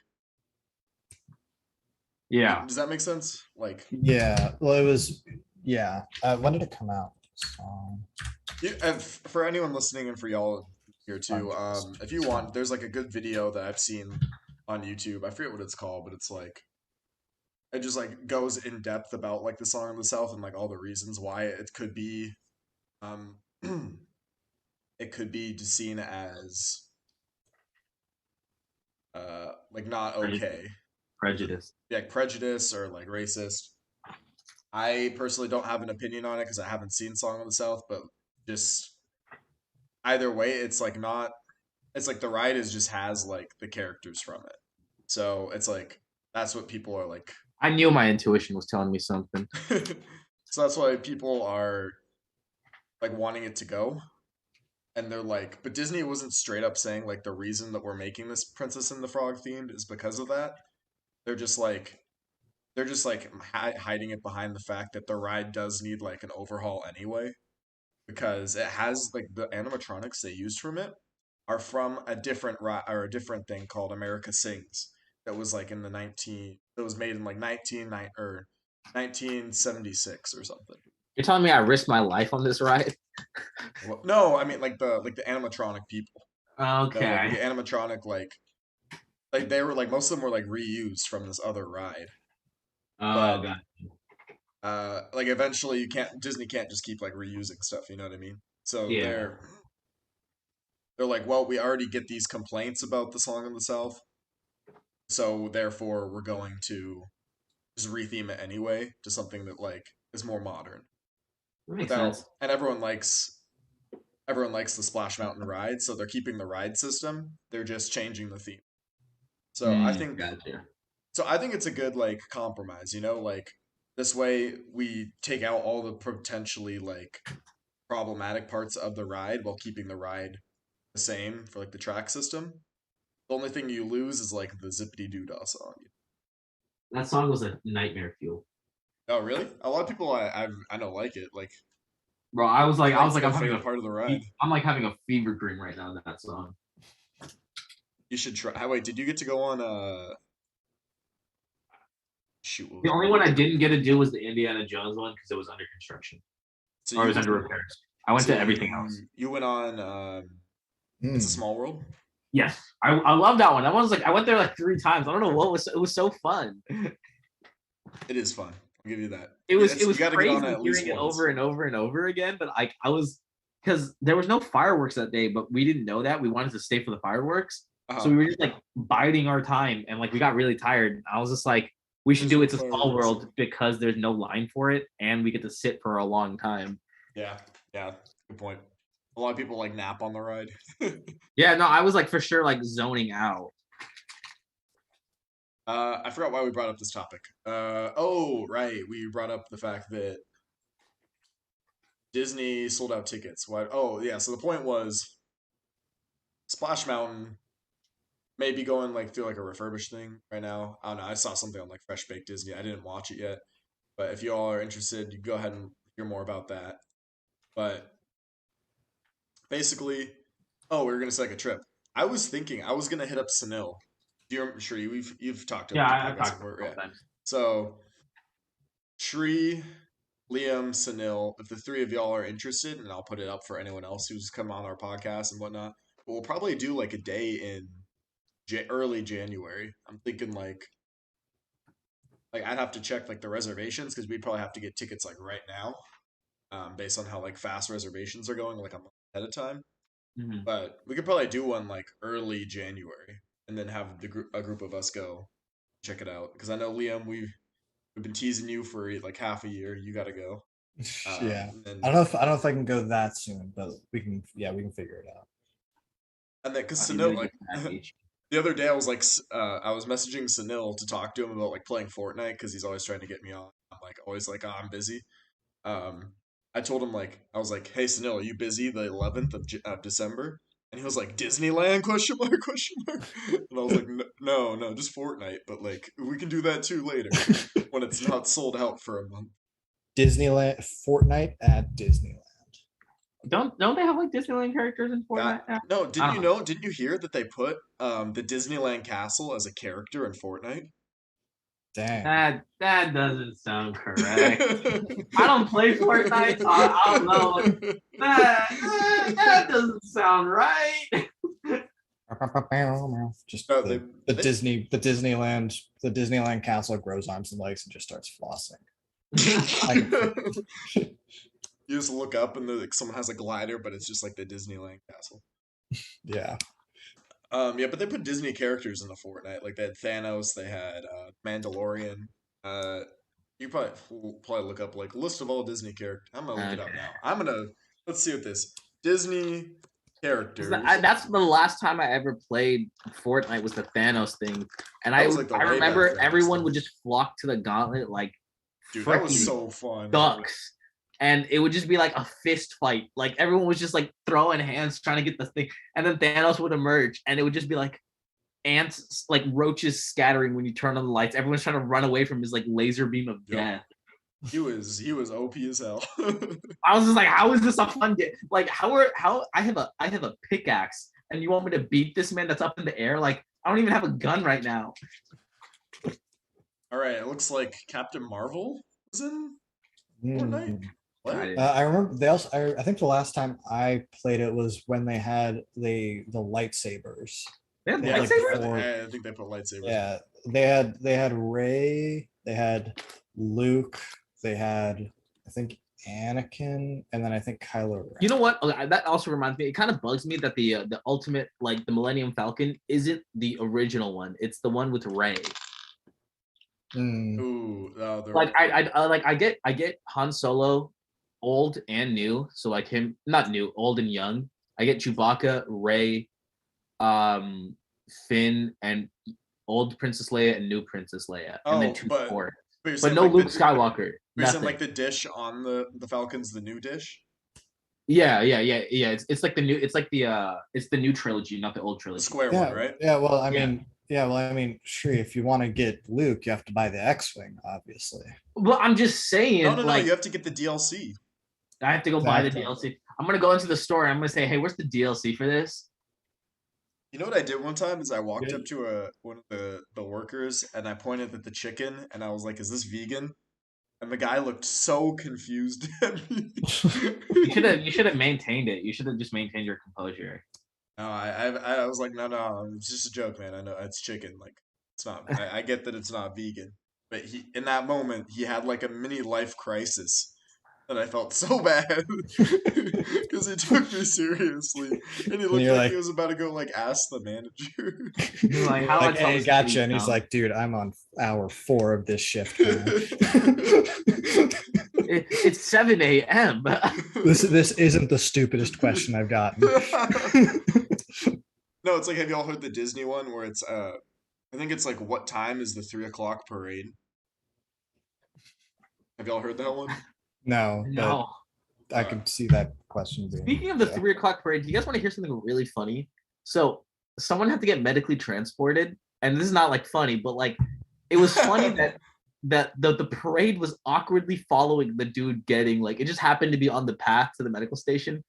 Yeah. does that make sense? Like Yeah, well, it was. Yeah, when did it come out? for anyone listening and for y'all here too, Hundreds. if you want, there's like a good video that I've seen on YouTube. I forget what it's called, but it's like it just like goes in depth about like the Song of the South and like all the reasons why it could be, um, it could be just seen as like not okay, Prejudice. like prejudice or like racist. I personally don't have an opinion on it because I haven't seen Song of the South, but just either way, it's like not. It's like the ride is just has like the characters from it, so it's like that's what people are like. I knew my intuition was telling me something. So that's why people are like wanting it to go, and they're like, but Disney wasn't straight up saying like the reason that we're making this Princess and the Frog themed is because of that. They're just like hiding it behind the fact that the ride does need like an overhaul anyway because it has like the animatronics they used from it are from a different or a different thing called America Sings that was like in the 19 that was made in like 1976 or something. You're telling me I risked my life on this ride? Well, no, I mean like the animatronic people. No, like the Okay. animatronic like they were like most of them were like reused from this other ride. Oh, But God. like eventually you can't Disney can't just keep like reusing stuff, you know what I mean? So Yeah. they're like, well, we already get these complaints about the Song of the South, so therefore we're going to just retheme it anyway to something that like is more modern. That makes Without sense. and everyone likes the Splash Mountain ride, so they're keeping the ride system. They're just changing the theme. So Gotcha. I think it's a good like compromise, you know, like this way we take out all the potentially like problematic parts of the ride while keeping the ride the same for like the track system. The only thing you lose is like the zippity doo dah song. That song was a nightmare fuel. Oh, really? A lot of people I know like it. Like Bro, like it's their favorite part of the ride. I'm like having a fever dream right now in that song. You should try. Wait, did you get to go on shoot? What The was only one I didn't get to do was the Indiana Jones one because it was under construction so or it you was under went repairs. I went so to everything else. you went on It's a Hmm. Small World. Yes, I love that one. I went there like 3 times. I don't know what was it was so fun. It is fun. I'll give you that. It was You got to get on crazy it at least hearing it once. over and over and over again. But I was because there was no fireworks that day, but we didn't know that. We wanted to stay for the fireworks, so we were just like biding our time, and like we got really tired. I was just like, we should do It's a Small World because there's no line for it, and we get to sit for a long time. Yeah, good point. A lot of people like nap on the ride. Yeah, no, I was like for sure like zoning out. I forgot why we brought up this topic. Oh, right. We brought up the fact that Disney sold out tickets. What? Oh, yeah. So the point was Splash Mountain may be going like through like a refurbished thing right now. I don't know. I saw something on like Fresh Baked Disney. I didn't watch it yet, but if you all are interested, you go ahead and hear more about that. But basically, oh, we were gonna say like a trip. I was thinking I was gonna hit up Sunil. Do you remember Shri? You've talked to him. Yeah, On the I've podcast talked before. a couple times. So Shri, Liam, Sunil, if the three of y'all are interested, and I'll put it up for anyone else who's come on our podcast and whatnot, we'll probably do like a day in early January. I'm thinking like I'd have to check like the reservations because we'd probably have to get tickets like right now, based on how like fast reservations are going like a month ahead of time. Mm-hmm. But we could probably do one like early January and then have a group of us go check it out because I know Liam, we've been teasing you for like half a year. You got to go. Yeah, And, I don't know if I can go that soon, but we can figure it out. And then because Sunil, like the other day, I was like, I was messaging Sunil to talk to him about like playing Fortnite because he's always trying to get me on. I'm like always like, oh, I'm busy. I told him like I was like, hey Sunil, are you busy the 11th of December? And he was like, Disneyland question mark question mark. And I was like, no, just Fortnite, but like we can do that too later when it's not sold out for a month. Disneyland Fortnite at Disneyland. Don't they have like Disneyland characters in Fortnite now? No, didn't you hear that they put the Disneyland castle as a character in Fortnite? Dang. That doesn't sound correct. I don't play Fortnite, so I don't know. That doesn't sound right. Just the Disneyland castle grows arms and legs and just starts flossing. You just look up and like someone has a glider, but it's just like the Disneyland castle. Yeah. Yeah, but they put Disney characters in the Fortnite. Like they had Thanos, they had Mandalorian. You probably look up like list of all Disney characters. I'm gonna look it up now. Let's see what this Disney characters. That's the last time I ever played Fortnite was the Thanos thing, and I remember everyone would just flock to the gauntlet like, dude, that was so fun. Ducks. And it would just be like a fist fight. Like everyone was just like throwing hands trying to get the thing. And then Thanos would emerge and it would just be like ants, like roaches scattering when you turn on the lights. Everyone's trying to run away from his like laser beam of death. He was OP as hell. I was just like, how is this a fun game? Like how I have a pickaxe and you want me to beat this man that's up in the air? Like I don't even have a gun right now. All right, it looks like Captain Marvel was in Fortnite. What? I remember they also. I think the last time I played it was when they had the lightsabers. They had lightsabers. I think they put lightsabers. Yeah, they had Rey, they had Luke, they had I think Anakin, and then I think Kylo Ren. You know what? That also reminds me. It kind of bugs me that the ultimate like the Millennium Falcon isn't the original one. It's the one with Rey. Ooh, like I get Han Solo old and new, so like him not new, old and young. I get Chewbacca, Rey, Finn, and old Princess Leia and new Princess Leia, and then two more. But no like Luke Skywalker. You're saying like the dish on the Falcon's the new dish? Yeah. It's like the new. It's like it's the new trilogy, not the old trilogy. The square one, right? Yeah. Well, I mean, Shri, if you want to get Luke, you have to buy the X-wing, obviously. Well, I'm just saying. No. Like, you have to get the DLC. I have to go buy the DLC. I'm gonna go into the store and I'm gonna say, hey, where's the DLC for this? You know what I did one time is I walked up to one of the workers and I pointed at the chicken and I was like, "Is this vegan?" And the guy looked so confused at me. You should have maintained it. You should have just maintained your composure. No, I was like, no, it's just a joke, man. I know it's chicken. Like it's not. I get that it's not vegan, but he in that moment he had like a mini life crisis, and I felt so bad because he took me seriously, and he And looked you're like he like, was about to go like ask the manager. You're like, you're how like, much hey, else can gotcha. you And he's come? like, dude, I'm on hour 4 of this shift now. It's 7 a.m. This isn't the stupidest question I've gotten. No, it's like, have y'all heard the Disney one where it's I think it's like, what time is the 3 o'clock parade? Have y'all heard that one? No, but No. I could see that question being. Speaking of the yeah. 3 o'clock parade, do you guys want to hear something really funny? So someone had to get medically transported, and this is not like funny, but like it was funny that the parade was awkwardly following the dude getting like it just happened to be on the path to the medical station.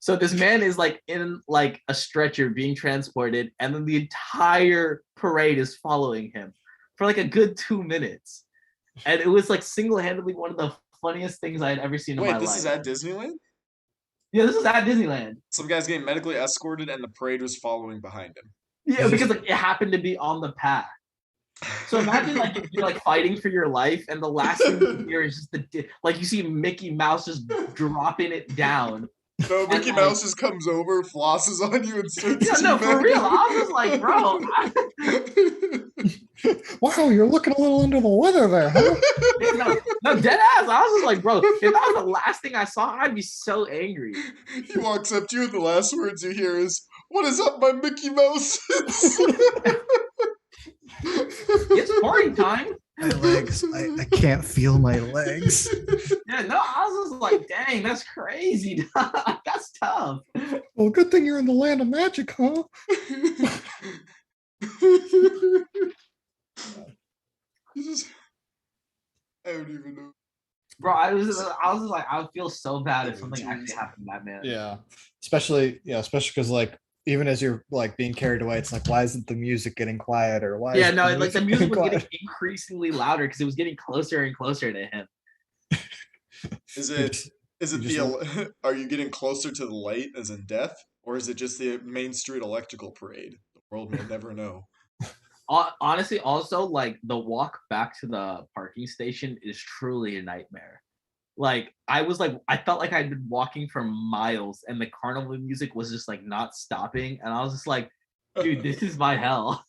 So this man is like in like a stretcher being transported, and then the entire parade is following him for like a good 2 minutes. And it was like single-handedly one of the funniest things I had ever seen in my Wait, this life. is at Disneyland? Yeah, this was at Disneyland. Some guy's getting medically escorted and the parade was following behind him. Yeah, because like it happened to be on the path. So imagine like you're like fighting for your life, and the last thing you hear is just like you see Mickey Mouse just dropping it down. No, And, Mickey like, Mouse just comes over, flosses on you, and starts yeah, no, for real. I was just like, bro, Wow, you're looking a little under the weather there, huh? no, dead ass. I was just like, bro, if that was the last thing I saw, I'd be so angry. He walks up to you, and the last words you hear is, "What is up, my Mickey Mouse?" It's party time. My legs. I can't feel my legs. Yeah, no, I was just like, dang, that's crazy. That's tough. Well, good thing you're in the land of magic, huh? I don't even know. Bro, I was just like, I would feel so bad if something actually happened to that man. Yeah. Especially because like even as you're like being carried away, it's like, why isn't the music getting quieter? Why Yeah, isn't no, like the music was getting quiet? increasingly louder because it was getting closer and closer to him. Is You it just- is you it just are you getting closer to the light as in death, or is it just the Main Street electrical parade? The world may never know. Honestly, also like the walk back to the parking station is truly a nightmare. Like I felt like I'd been walking for miles, and the carnival music was just like not stopping, and I was just like, dude, this is my hell.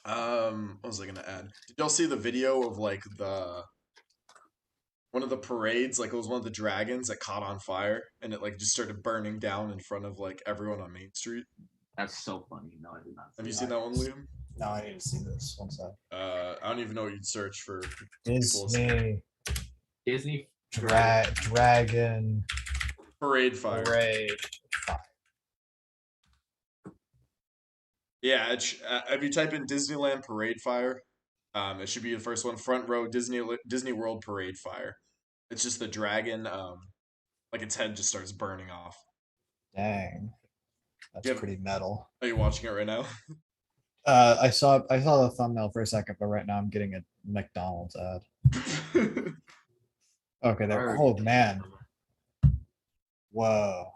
What was I gonna add? Did y'all see the video of like the one of the parades? Like it was one of the dragons that caught on fire, and it like just started burning down in front of like everyone on Main Street. That's so funny. No, I did not. Have you seen that one, Liam? No, I need to see this. One sec. I don't even know what you'd search for. Disney Disney Dragon Parade fire. Parade. Yeah, if you type in Disneyland parade fire, it should be the first one. Front row Disney World parade fire. It's just the dragon, like its head just starts burning off. Dang, that's Yep. pretty metal. Are you watching it right now? I saw the thumbnail for a second, but right now I'm getting a McDonald's ad. Okay, there. Oh man, whoa,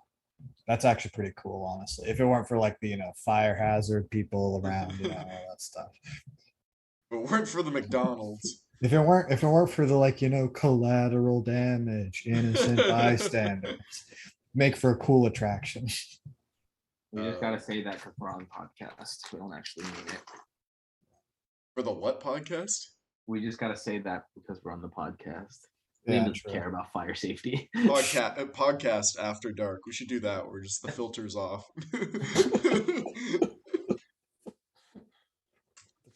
that's actually pretty cool, honestly. If it weren't for like the fire hazard people around, all that stuff. If it weren't for the McDonald's. If it weren't for the collateral damage, innocent bystanders, make for a cool attraction. We just gotta say that because we're on podcast. We don't actually mean it. For the what podcast? We just gotta say that because we're on the podcast. We Yeah, don't true. care about fire safety. Podcast after dark. We should do that. Where just the filters off.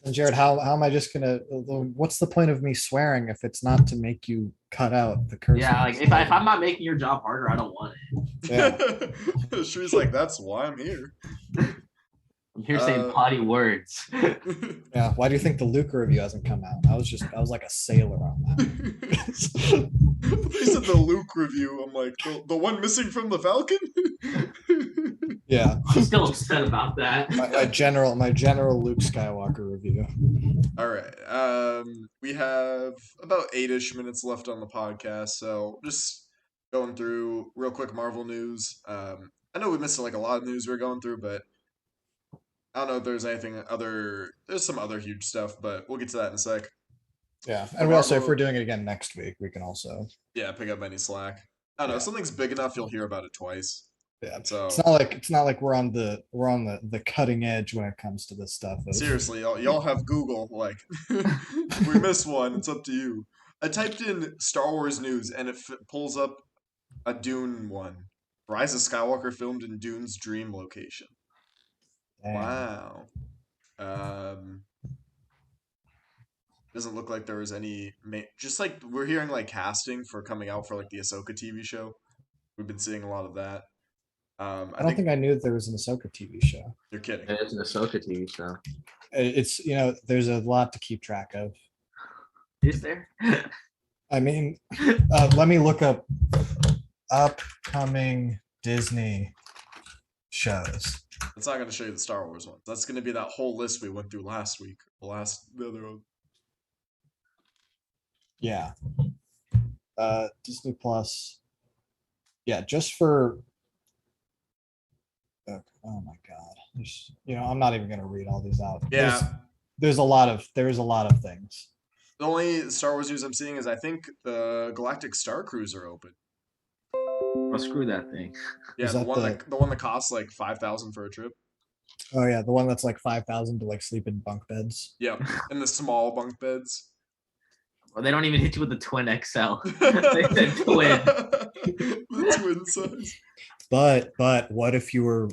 And Jared, how am I just gonna? What's the point of me swearing if it's not to make you cut out the curse? Yeah, like if I'm not making your job harder, I don't want it. Yeah. Shri's like, that's why I'm here. I'm here saying potty words. Yeah. Why do you think the Luca review hasn't come out? I was like a sailor on that. They said the Luke review. I'm like, the one missing from the Falcon? Yeah. I'm still upset about that. My general Luke Skywalker review. All right. We have about 8-ish minutes left on the podcast, so just going through real quick Marvel news. I know we missed like a lot of news we're going through, but I don't know if there's anything other. There's some other huge stuff, but we'll get to that in a sec. Yeah, The and we also, if Marvel- we're doing it again next week, we can also. Yeah, pick up any slack. I don't know. Yeah. Something's big enough, you'll hear about it twice. Yeah, So it's not like we're on the cutting edge when it comes to this stuff. seriously, y'all have Google. Like, if we miss one, it's up to you. I typed in Star Wars news and it pulls up a Dune one. Rise of Skywalker filmed in Dune's dream location. Damn. Wow. Doesn't look like there was any. Just like we're hearing like casting for coming out for like the Ahsoka TV show. We've been seeing a lot of that. I don't think I knew there was an Ahsoka TV show. you're kidding. There's an Ahsoka TV show. It's there's a lot to keep track of. Is there? I mean, let me look up upcoming Disney shows. It's not going to show you the Star Wars ones. That's going to be that whole list we went through last week. The other one. Yeah. Disney Plus. Yeah, just for. Oh my God. I'm not even gonna read all these out. Yeah. There's a lot of things. The only Star Wars news I'm seeing is I think the Galactic Star Cruiser open. Well, screw that thing. Yeah, Is the that one that the one that costs like 5,000 for a trip. Oh yeah, the one that's like 5,000 to like sleep in bunk beds. Yep, and the small bunk beds. Well, they don't even hit you with the twin XL. They said twin. The twin size. But what if you were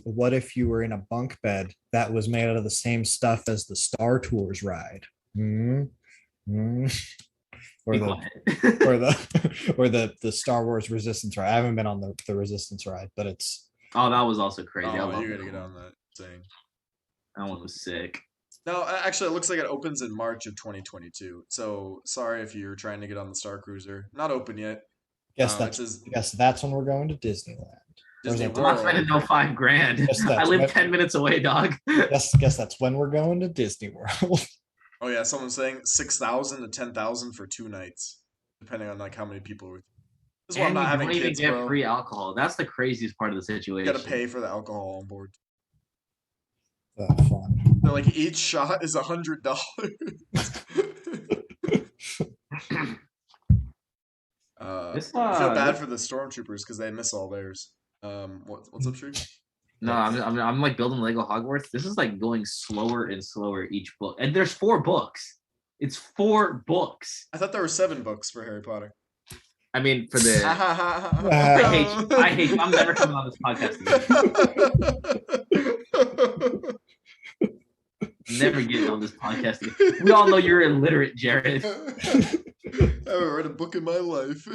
in a bunk bed that was made out of the same stuff as the Star Tours ride? Or Be the quiet. or the Star Wars Resistance ride. I haven't been on the Resistance ride, but it's Oh, that was also crazy. I Oh, love you gotta that get one. on that thing. That one was sick. No, actually, it looks like it opens in March of 2022. So sorry if you're trying to get on the Star Cruiser. Not open yet. It says that's when we're going to Disneyland. Disney Or is I'm that- not spending no $5,000. Yes, I that's live what- 10 minutes away, dog. Guess that's when we're going to Disney World. Oh yeah, someone's saying 6,000 to 10,000 for 2 nights, depending on like how many people are with you. This is why I'm And not you having don't even kids, get bro. free alcohol. That's the craziest part of the You situation. gotta pay for the alcohol on board. Fun. They're like each shot is $100. This, I feel bad this- for the stormtroopers because they miss all theirs. What's up, Shri? No, I'm like building Lego Hogwarts. This is like going slower and slower each book. And there's 4 books. It's 4 books. I thought there were 7 books for Harry Potter. I mean, for the I I hate you. I'm never coming on this podcast again. Never getting on this podcast again. We all know you're illiterate, Jared. I haven't read a book in my life.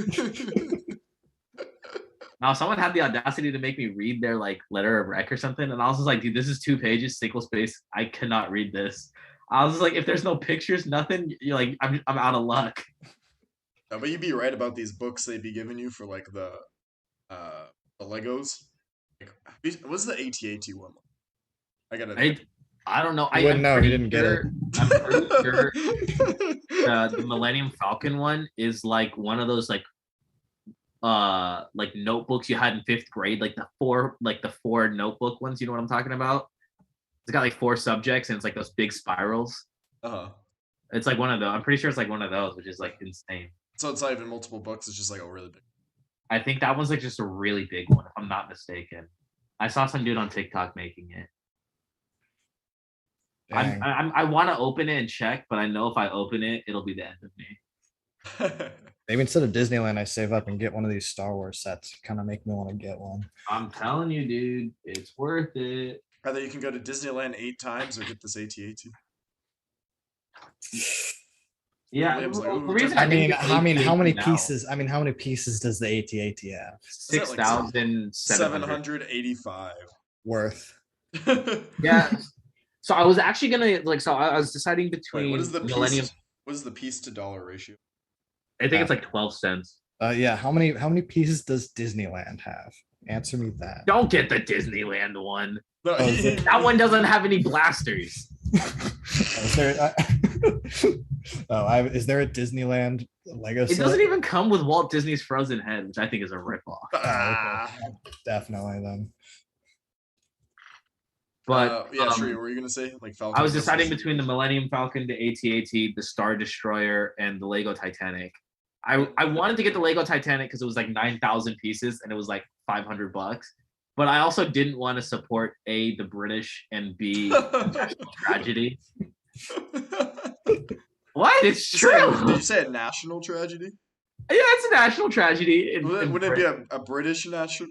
Now, someone had the audacity to make me read their like letter of rec or something, and I was just like, dude, this is 2 pages, single space. I cannot read this. I was just like, if there's no pictures, nothing, you're like, I'm out of luck. No, but you'd be right about these books they'd be giving you for like the Legos. Like, what's the AT-AT one? I don't know. You wouldn't know. He didn't get it. I'm pretty sure the Millennium Falcon one is like one of those like notebooks you had in 5th grade, like the four notebook ones. You know what I'm talking about? It's got like 4 subjects and it's like those big spirals. It's like one of those. I'm pretty sure it's like one of those, which is like insane. So it's not even multiple books. It's just like a really big. I think that one's like just a really big one, if I'm not mistaken. I saw some dude on TikTok making it. Dang. I want to open it and check, but I know if I open it, it'll be the end of me. Maybe instead of Disneyland, I save up and get one of these Star Wars sets. Kind of make me want to get one. I'm telling you, dude, it's worth it. Either you can go to Disneyland 8 times or get this AT-AT. Yeah, William's like, the "Ooh, reason I I mean, think how many now, pieces? I mean, how many pieces does the AT-AT have? 6,700. 785. Worth. Yeah. So I was actually gonna like. So I was deciding Wait, between what is the Millennium. piece? What is the piece to dollar ratio? I think it's like 12 cents. Yeah. How many pieces does Disneyland have? Answer me that. Don't get the Disneyland one. No, Oh, is it- That one doesn't have any blasters. Is there? Is there a Disneyland Lego It set? doesn't even come with Walt Disney's Frozen Head, which I think is a ripoff. Ah. Definitely then. But yeah, Shri, what were you gonna say? Like I Falcon was deciding versus. between the Millennium Falcon, the AT-AT, the Star Destroyer, and the Lego Titanic. I wanted to get the Lego Titanic because it was like 9,000 pieces and it was like $500. But I also didn't want to support A, the British, and B, a national tragedy. What? It's true. Did you say a national tragedy? Yeah, it's a national tragedy. Wouldn't it be a British national?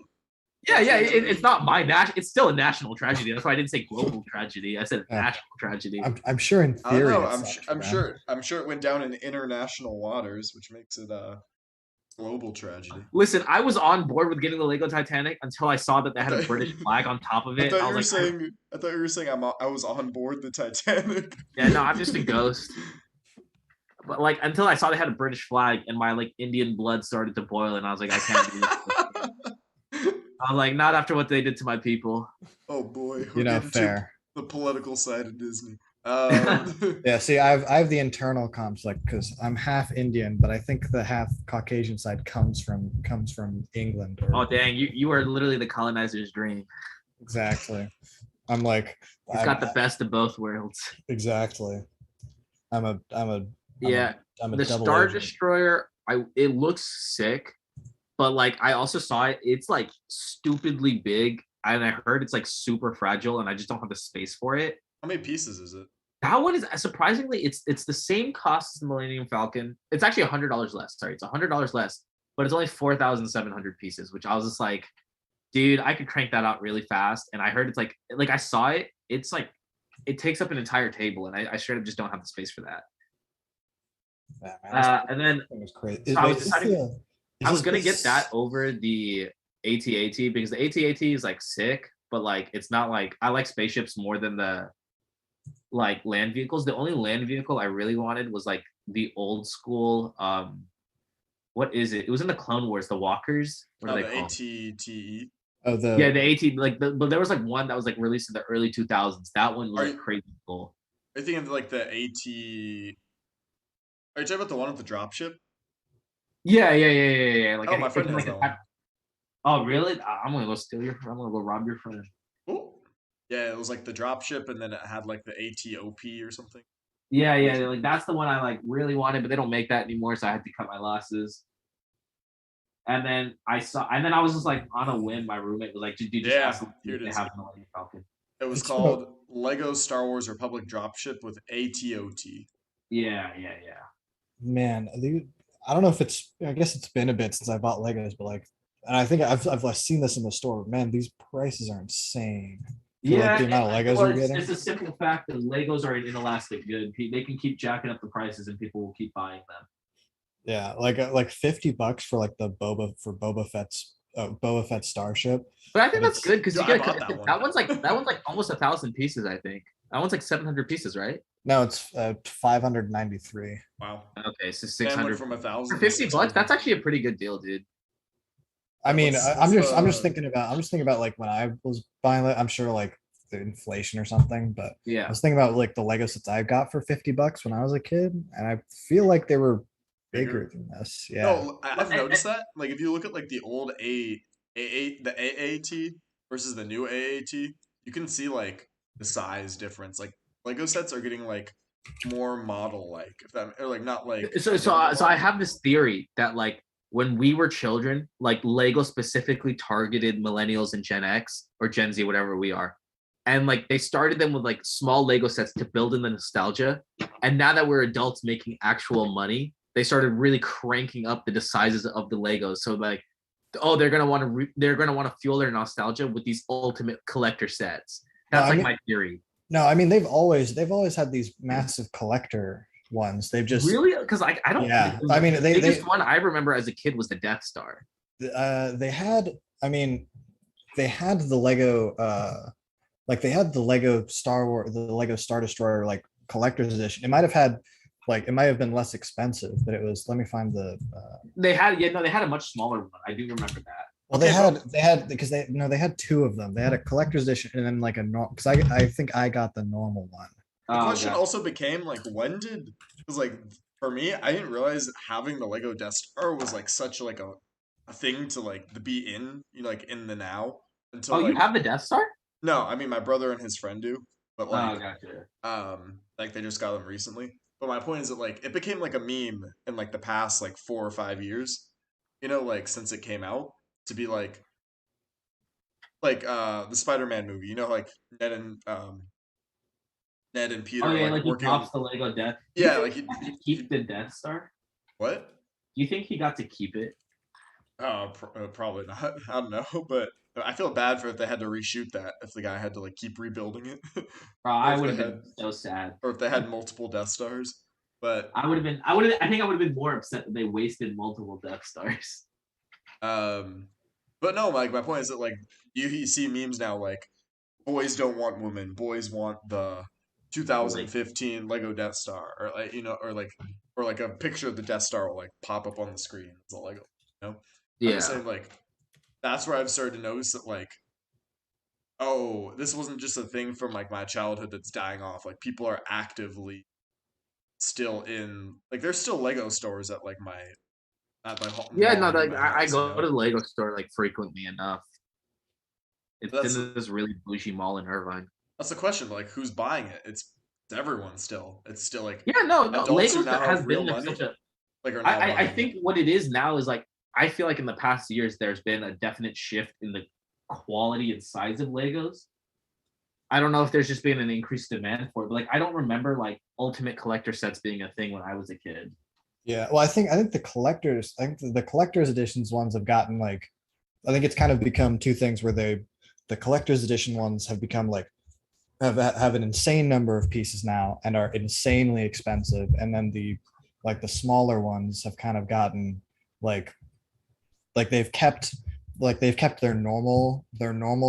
Yeah. It's not my national. It's still a national tragedy. That's why I didn't say global tragedy. I said national tragedy. I'm sure in I don't theory. know. I'm sure it went down in international waters, which makes it a global tragedy. Listen, I was on board with getting the Lego Titanic until I saw that they had a British flag on top of it. I thought you were saying I was on board the Titanic. Yeah, no, I'm just a ghost. But like until I saw they had a British flag and my like Indian blood started to boil and I was like, I can't do this. I was like, not after what they did to my people. Oh boy, Fair. The political side of Disney. Yeah, see, I have the internal conflict because I'm half Indian, but I think the half Caucasian side comes from England. Oh dang, you are literally the colonizer's dream. Exactly. I'm like He's got the best of both worlds. Exactly. I'm the Star Destroyer. It looks sick, but like I also saw it. It's like stupidly big, and I heard it's like super fragile, and I just don't have the space for it. How many pieces is it? That one is surprisingly it's the same cost as the Millennium Falcon. It's actually $100 less. Sorry, it's $100 less, but it's only 4,700 pieces, which I was just like, dude, I could crank that out really fast. And I heard it's like I saw it. It's like it takes up an entire table, and I straight up just don't have the space for that. Yeah, man, and then was crazy. So I was gonna get that over the AT-AT because the AT-AT is like sick, but like it's not like I like spaceships more than the like land vehicles. The only land vehicle I really wanted was like the old school. What is it? It was in the Clone Wars. The Walkers. What are they called? AT-TE. Oh, the AT. But there was like one that was like released in the early 2000s. That one was like crazy cool. Are you thinking of like the AT? Are you talking about the one with the dropship? Yeah. Like, my friend has that one. Oh, really? I'm gonna go steal your. I'm gonna go rob your friend. Oh, yeah. It was like the dropship, and then it had like the ATOP or something. Yeah. Like that's the one I like really wanted, but they don't make that anymore, so I had to cut my losses. And then I was just like on a whim. My roommate was like, "Dude, just ask them if they have Millennium Falcon." It was called Lego Star Wars Republic Dropship with ATOT. Yeah. Man, I don't know if it's. I guess it's been a bit since I bought Legos, but like, and I think I've seen this in the store. Man, these prices are insane. Yeah, the amount of Legos you're getting. It's a simple fact that Legos are an inelastic good. They can keep jacking up the prices, and people will keep buying them. Yeah, like $50 for like the Boba Fett starship. But I think that's good because you get that one's like almost 1,000 pieces. I think that one's like 700 pieces, right? No, it's 593. Wow. Okay, so 600 from 1,000 for $50. That's actually a pretty good deal, dude. I mean, I'm just thinking about like when I was buying it. I'm sure like the inflation or something, but yeah, I was thinking about like the Lego sets I got for $50 when I was a kid, and I feel like they were bigger than this. Yeah. No, I've noticed that. Like if you look at like the old the AAT versus the new AAT, you can see like the size difference. Like Lego sets are getting like more model like, if that, or like not like. So I have this theory that like when we were children, like Lego specifically targeted millennials and Gen X or Gen Z, whatever we are. And like they started them with like small Lego sets to build in the nostalgia. And now that we're adults making actual money, they started really cranking up the sizes of the Legos. So like, oh, they're gonna want to fuel their nostalgia with these ultimate collector sets. That's my theory. No, I mean they've always had these massive collector ones. They've just really, because I don't. Yeah, I mean the biggest one I remember as a kid was the Death Star. They had the Lego they had the Lego Star Wars, the Lego Star Destroyer like collector's edition. It might have been less expensive, but it was. Let me find the. They had a much smaller one. I do remember that. Well, they had because they had two of them. They had a collector's edition and then like a normal. Because I think I got the normal one. The question also became like, when did, because like for me, I didn't realize having the Lego Death Star was like such like a thing to like be in, like in the now. Until you have the Death Star? No, I mean my brother and his friend do, but Oh, like gotcha. like they just got them recently. But my point is that like it became like a meme in like the past like 4 or 5 years, like since it came out to be like the Spider-Man movie, like Ned and Ned and Oh Peter yeah, like like he working on drops the Lego Death. Do you yeah, think like he got to keep the Death Star? what? Do you think he got to keep it? Probably not. I don't know, but I feel bad for if they had to reshoot that if the guy had to like keep rebuilding it, Bro, or I if would they have had been so sad. or if they had multiple Death Stars. But I would have been. I would have. I think I would have been more upset that they wasted multiple Death Stars. um, but no, like my point is that like you see memes now like boys don't want women, boys want the Like, 2015 Lego Death Star, or like or like a picture of the Death Star will like pop up on the screen. It's all Lego, you know. I'm just yeah, saying like that's where I've started to notice that like oh, this wasn't just a thing from like my childhood that's dying off. Like people are actively still in like there's still Lego stores at like my at my yeah. mall No, near like my I house, go to the Lego store like frequently enough. It's That's in this really bougie mall in Irvine. that's the question. Like who's buying it? It's everyone still. It's still like Yeah, no. adults who Legos now has have real been like money such a. like are now I buying it. think what it is now is like I feel like in the past years there's been a definite shift in the quality and size of Legos. I don't know if there's just been an increased demand for it, but like I don't remember like ultimate collector sets being a thing when I was a kid. Yeah, well, I think the collector's editions ones have gotten like, I think it's kind of become two things where the collector's edition ones have become like have an insane number of pieces now and are insanely expensive, and then the smaller ones have kind of gotten like like they've kept they've kept their normal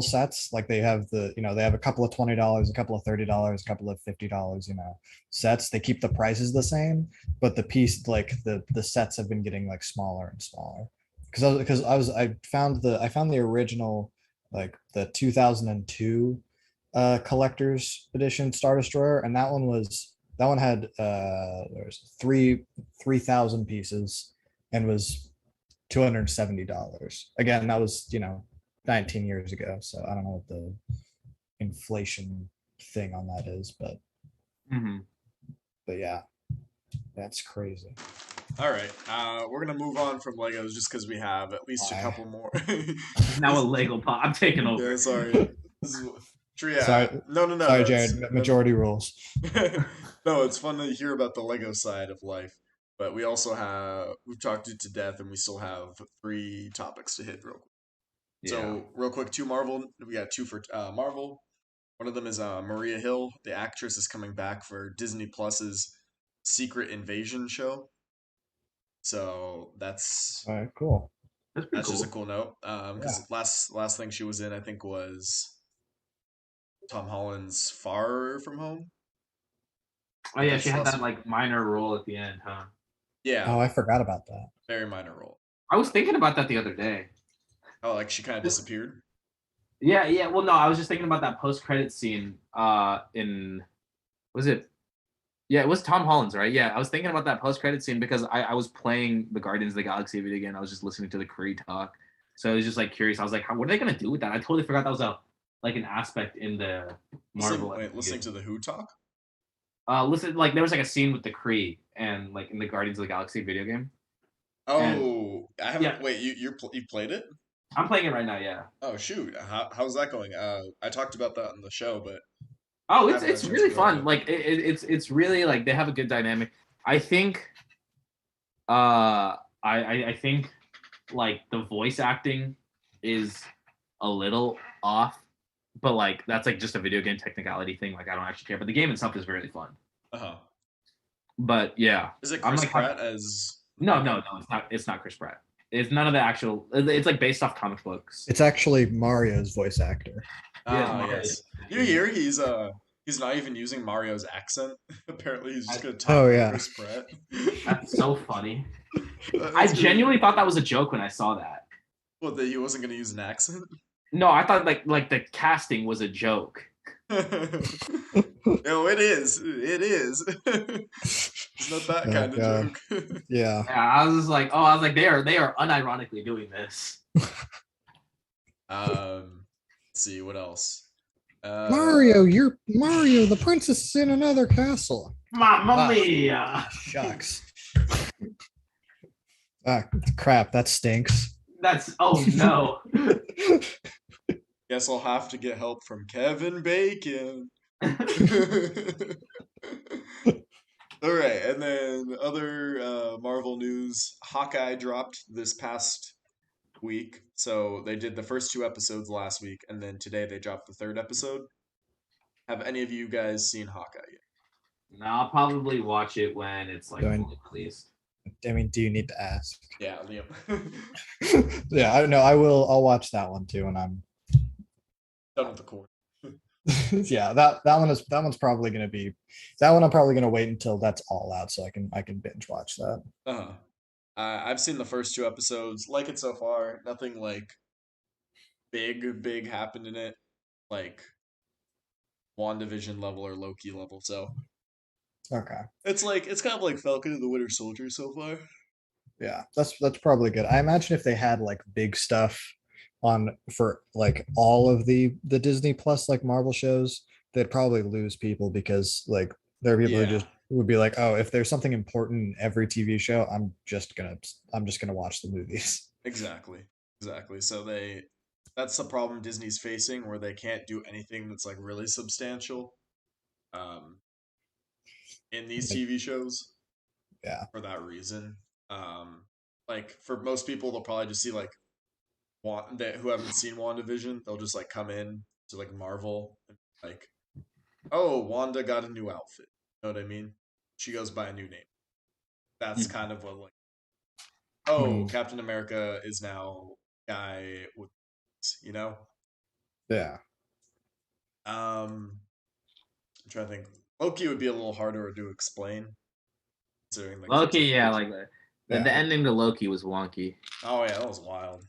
sets. Like they have they have a couple of $20, a couple of $30, a couple of $50, sets. They keep the prices the same, but the sets have been getting like smaller and smaller. I found the original, like the 2002 collector's edition Star Destroyer, and that one had there's 3,000 pieces and was $270. Again, that was 19 years ago, so I don't know what the inflation thing on that is, Mm-hmm. but yeah, that's crazy. All right, we're gonna move on from Legos just because we have at least a Why? couple more. Now a Lego pop. I'm taking Yeah, over. sorry. This is Shri, Sorry, no, no, no. sorry, It's Jared. Majority rules. no, it's fun to hear about the Lego side of life, but we've talked it to death, and we still have three topics to hit real quick. Yeah. So real quick, two Marvel. We got two for Marvel. One of them is Maria Hill. The actress is coming back for Disney Plus's Secret Invasion show. So All right, cool. That's pretty that's just a cool. cool note. Yeah. Because last thing she was in, I think, was Tom Holland's Far From Home. Oh I think yeah, that's she the had last. that like minor role at the end, huh? Yeah, Oh, I forgot about that. very minor role. I was thinking about that the other day. Oh, like she kind of disappeared. Yeah, yeah. Well, no, I was just thinking about that post-credit scene. In was it? Yeah, it was Tom Holland's, right? Yeah, I was thinking about that post-credit scene because I was playing the Guardians of the Galaxy video game. I was just listening to the Kree talk, so I was just like curious. I was like, what are they gonna do with that? I totally forgot that was a like an aspect in the Marvel MCU. Listening to the Who talk. Listen, like there was like a scene with the Kree and like in the Guardians of the Galaxy video game, and Oh, I yeah, haven't. Wait, you played it? I'm playing it right now. Yeah. Oh shoot, how's that going? I talked about that on the show, but Oh, I it's haven't had a it's chance to really play it fun. yet. Like it's really like they have a good dynamic. I think I think like the voice acting is a little off, but like that's like just a video game technicality thing. Like I don't actually care, but the game itself is really fun. Uh huh. But yeah, Is it I'm Chris like Pratt as no, Logan? it's not Chris Pratt. It's none of the actual. It's like based off comic books. It's actually Mario's voice actor. Yeah, it's Ah, Mario. yes. You hear he's not even using Mario's accent. Apparently, he's just I- gonna talk Oh like yeah. Chris Pratt. That's so funny. I That's gonna be genuinely thought that was a joke when I saw that. what that he wasn't gonna use an accent. No, I thought like the casting was a joke. No, it is. It is. It's not that Oh kind of god. joke. Yeah. Yeah, I was just like, oh, I was like, they are unironically doing this. Let's see what else. Mario, you're Mario. The princess is in another castle. Mamma Ah, mia! shucks. Ah, crap. That stinks. That's oh no. Guess I'll have to get help from Kevin Bacon. All right, and then other Marvel news. Hawkeye dropped this past week. So they did the first two episodes last week, and then today they dropped the third episode. Have any of you guys seen Hawkeye yet? No, I'll probably watch it when it's like Going- fully released. I mean, do you need to ask? Yeah, Liam. Yeah, I know. I will. I'll watch that one too, and I'm. Done with the core. Yeah, that one's probably gonna be that one. I'm probably gonna wait until that's all out so I can binge watch that. Uh-huh. I've seen the first two episodes. Like it so far. Nothing like big happened in it. Like WandaVision level or Loki level. So Okay. it's kind of like Falcon and the Winter Soldier so far. Yeah, that's probably good. I imagine if they had like big stuff on for like all of the Disney Plus like Marvel shows, they'd probably lose people because like there are people who Yeah, just would be like, oh, if there's something important in every TV show, I'm just gonna watch the movies. exactly. Exactly. So that's the problem Disney's facing where they can't do anything that's like really substantial um in these Like, TV shows yeah, for that reason. Um like for most people they'll probably just see like that who haven't seen WandaVision, they'll just like come in to like Marvel and like, oh, Wanda got a new outfit. You know what I mean? She goes by a new name. That's kind of what like, oh, Mhm. Captain America is now guy with, you know. Yeah. I'm trying to think. Loki would be a little harder to explain, considering like Loki, there's yeah, like, like the Yeah. ending to Loki was wonky. oh yeah, that was wild.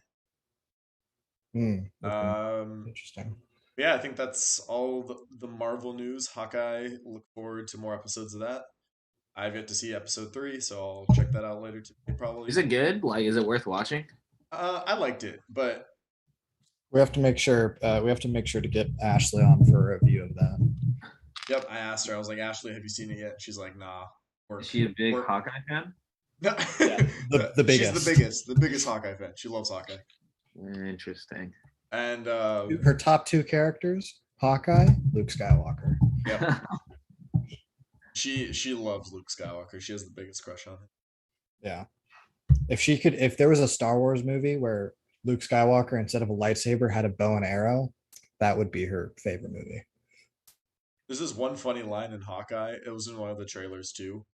Okay. Um, Interesting. yeah, I think that's all the Marvel news. Hawkeye. Look forward to more episodes of that. I've yet to see episode 3, so I'll check that out later today, Is probably. it good? Like, is it worth watching? I liked it, but We have to make sure to get Ashley on for a review of that. yep, I asked her. I was like, Ashley, have you seen it yet? She's like, nah, Is work, she a big work. Hawkeye fan? No, Yeah. The she's biggest. the biggest Hawkeye fan. She loves Hawkeye, Interesting. and Her top two characters, Hawkeye, Luke Skywalker. yep, she loves Luke Skywalker. She has the biggest crush on him. Yeah. If there was a Star Wars movie where Luke Skywalker, instead of a lightsaber, had a bow and arrow, that would be her favorite movie. There's this one funny line in Hawkeye. It was in one of the trailers too.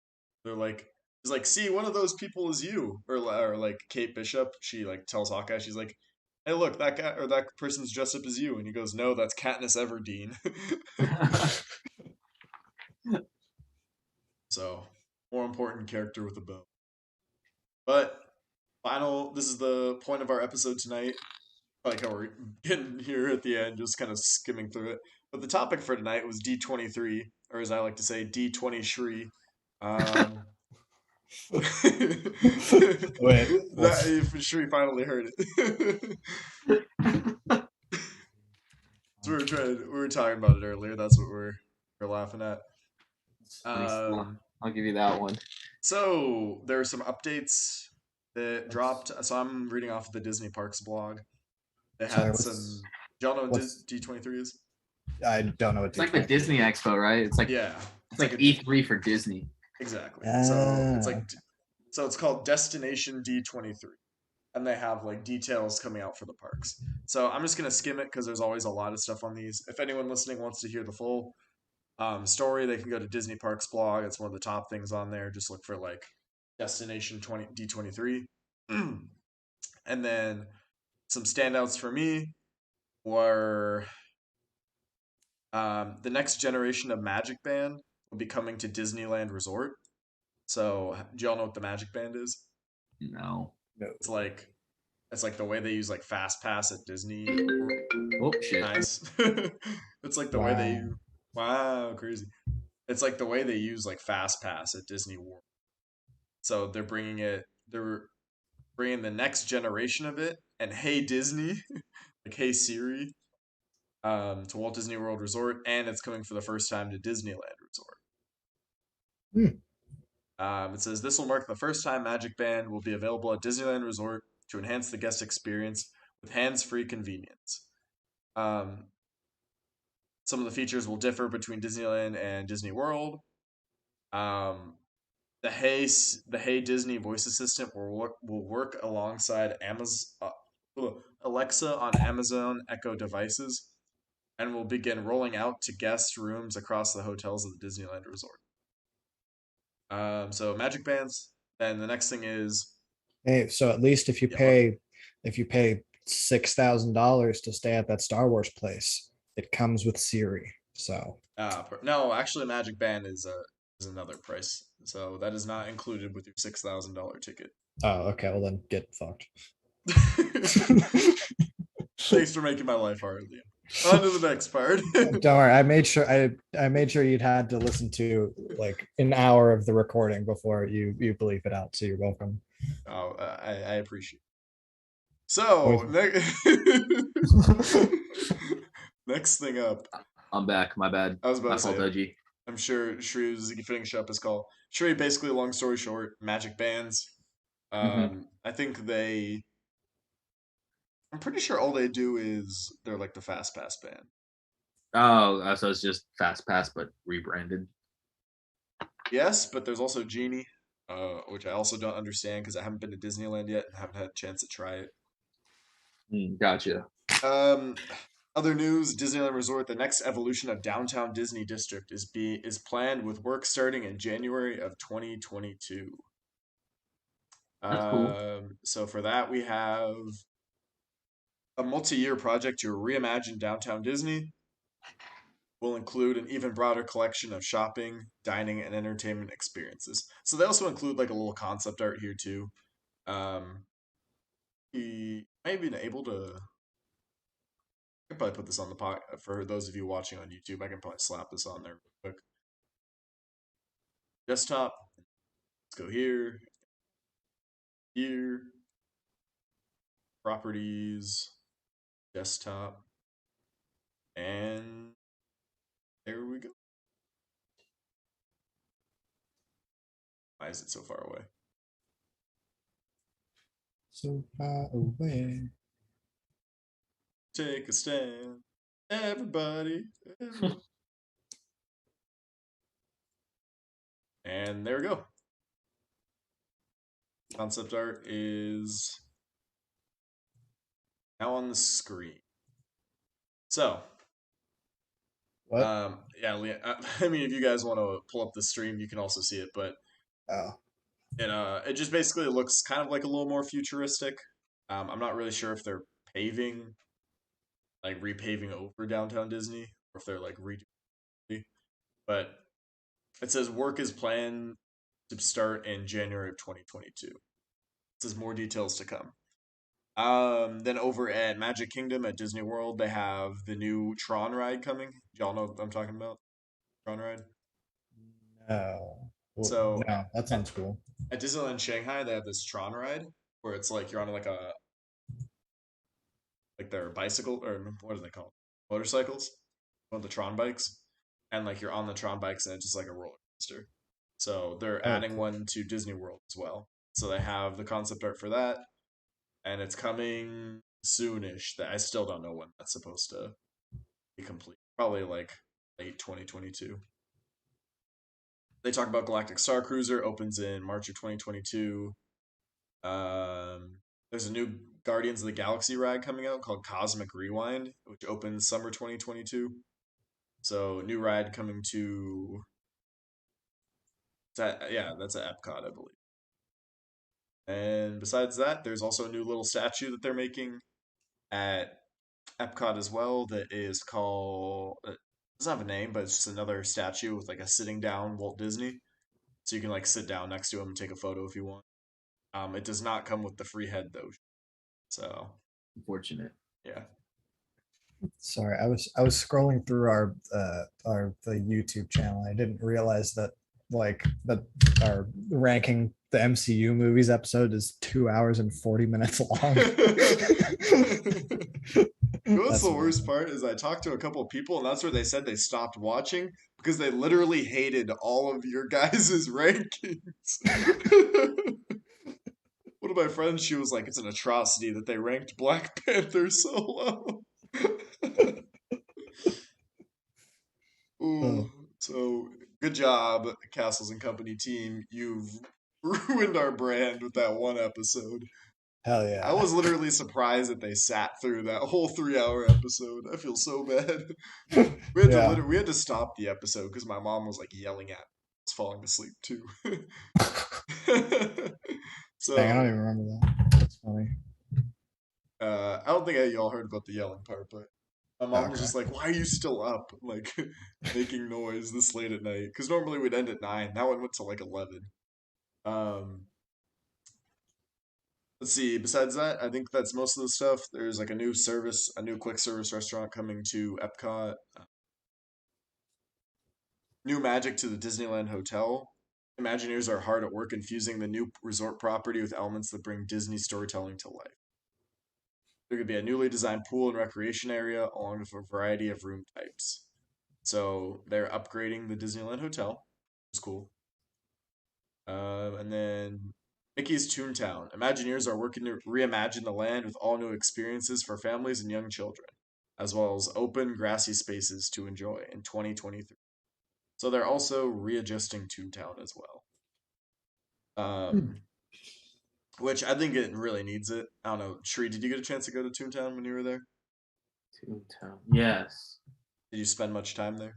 They're like, he's like, see, one of those people is you, or like Kate Bishop. She like tells Hawkeye, she's like, hey, look, that guy or that person's dressed up as you, and he goes, no, that's Katniss Everdeen. So, more important character with a bow. But this is the point of our episode tonight. Like how we're getting here at the end, just kind of skimming through it. But the topic for tonight was D23, or as I like to say, D20 Shri. Um, Wait, that if Shri finally heard it. So we were talking about it earlier. That's what we're laughing at. Um, I'll give you that one. so there are some updates that dropped. So I'm reading off of the Disney Parks blog. They sorry, had some. Do y'all know what what's D23 is? I don't know what It's like the D23 Disney Expo, right? Yeah, It's like E3 for Disney. exactly. So it's Ah, like it's called Destination D23, and they have like details coming out for the parks. So I'm just gonna skim it because there's always a lot of stuff on these. If anyone listening wants to hear the full story, they can go to Disney Parks blog. It's one of the top things on there. Just look for like Destination 20 D23, and then some standouts for me were the next generation of Magic Band will be coming to Disneyland Resort. So, do y'all know what the Magic Band is? No. no. It's like the way they use like Fast Pass at Disney. Oh shit. Nice. It's like the way Wow. wow, crazy. It's like the way they use like Fast Pass at Disney World. So they're bringing the next generation of it and Hey Disney, like Hey Siri. to Walt Disney World Resort, and it's coming for the first time to Disneyland Resort. Hmm. It says this will mark the first time Magic Band will be available at Disneyland Resort to enhance the guest experience with hands-free convenience. Some of the features will differ between Disneyland and Disney World. Um, the Hey Disney voice assistant will work alongside Alexa on Amazon Echo devices and will begin rolling out to guest rooms across the hotels of the Disneyland Resort. So Magic Bands. And the next thing is Hey, so at least if you yeah, what? pay $6,000 to stay at that Star Wars place, it comes with Siri. So No, actually, Magic Band is another price, so that is not included with your $6,000 ticket. oh, okay, well then get fucked. Thanks for making my life hard, Liam. On to the next part. Don't worry, I made sure you'd had to listen to like an hour of the recording before you bleep it out. So you're welcome. Oh, I appreciate it. Always- So, next thing up, I'm back. My bad. I was about My to fault, say, OG. I'm sure Shri was finish up his call. Shri, basically, long story short, Magic Bands. Hmm. I think I'm pretty sure all they do is they're like the Fast Pass band. Oh, so it's just Fast Pass, but rebranded. Yes, but there's also Genie, which I also don't understand because I haven't been to Disneyland yet and haven't had a chance to try it. Gotcha. Um, Other news: Disneyland Resort, the next evolution of Downtown Disney District is planned with work starting in January of 2022. That's cool. So for that we have a multi-year project to reimagine Downtown Disney. Will include an even broader collection of shopping, dining, and entertainment experiences. So they also include like a little concept art here too. Um, he may have been able to. I could probably put this on the pot for those of you watching on YouTube. I can probably slap this on there real quick. Desktop. Let's go here. Here. Properties. Desktop. And there we go. Why is it so far away? So far away. Take a stand. Everybody. Everybody. And there we go. Concept art is now on the screen. So, What? yeah, I mean, if you guys want to pull up the stream, you can also see it, but Oh, it just basically looks kind of like a little more futuristic. I'm not really sure if they're paving, like repaving over downtown Disney, or if they're like redoing it, but it says work is planned to start in January of 2022. It says more details to come. Then over at Magic Kingdom at Disney World, they have the new Tron ride coming. Y'all know what I'm talking about? Tron ride. no. Well, So no, that at, sounds cool. at Disneyland Shanghai, they have this Tron ride where it's like you're on like their bicycle or what are they called? Motorcycles, one of the Tron bikes, and like you're on the Tron bikes and it's just like a roller coaster. So they're Oh, adding cool. one to Disney World as well. So they have the concept art for that, and it's coming soonish. That I still don't know when that's supposed to be complete. Probably like late 2022. They talk about Galactic Star Cruiser opens in March of 2022. There's a new Guardians of the Galaxy ride coming out called Cosmic Rewind, which opens summer 2022. So new ride coming to yeah, that's at Epcot, I believe. And besides that, there's also a new little statue that they're making at Epcot as well that is called it doesn't have a name, but it's just another statue with like a sitting down Walt Disney. So you can like sit down next to him and take a photo if you want. It does not come with the free head though. So Unfortunate. yeah. Sorry, I was scrolling through our the YouTube channel. I didn't realize that that our ranking the MCU movies episode is 2 hours and 40 minutes long. You know what's That's the worst amazing. part is I talked to a couple of people, and that's where they said they stopped watching because they literally hated all of your guys' rankings. One of my friends, she was like, "It's an atrocity that they ranked Black Panther so low." Ooh, Oh, so good job, Castles and Company team. You've ruined our brand with that one episode. hell I yeah. was literally surprised that they sat through that whole 3 hour episode. I feel so bad. Yeah. We had to stop the episode because my mom was like yelling at me. I was falling asleep too. Dang, I don't So even remember that. That's funny. I don't think y'all heard about the yelling part, but my mom was Okay. just like, "Why are you still up? Like making noise this late at night?" Because normally we'd end at 9. That one went to like 11. Um, let's see. Besides that, I think that's most of the stuff. There's like a new quick service restaurant coming to Epcot. New magic to the Disneyland Hotel. Imagineers are hard at work infusing the new resort property with elements that bring Disney storytelling to life. There could be a newly designed pool and recreation area, along with a variety of room types. So they're upgrading the Disneyland Hotel. It's cool. And then Mickey's Toontown. Imagineers are working to reimagine the land with all new experiences for families and young children, as well as open, grassy spaces to enjoy in 2023. So they're also readjusting Toontown as well. Hmm. Which I think it really needs it. I don't know. Shri, did you get a chance to go to Toontown when you were there? Toontown. Yes. Did you spend much time there?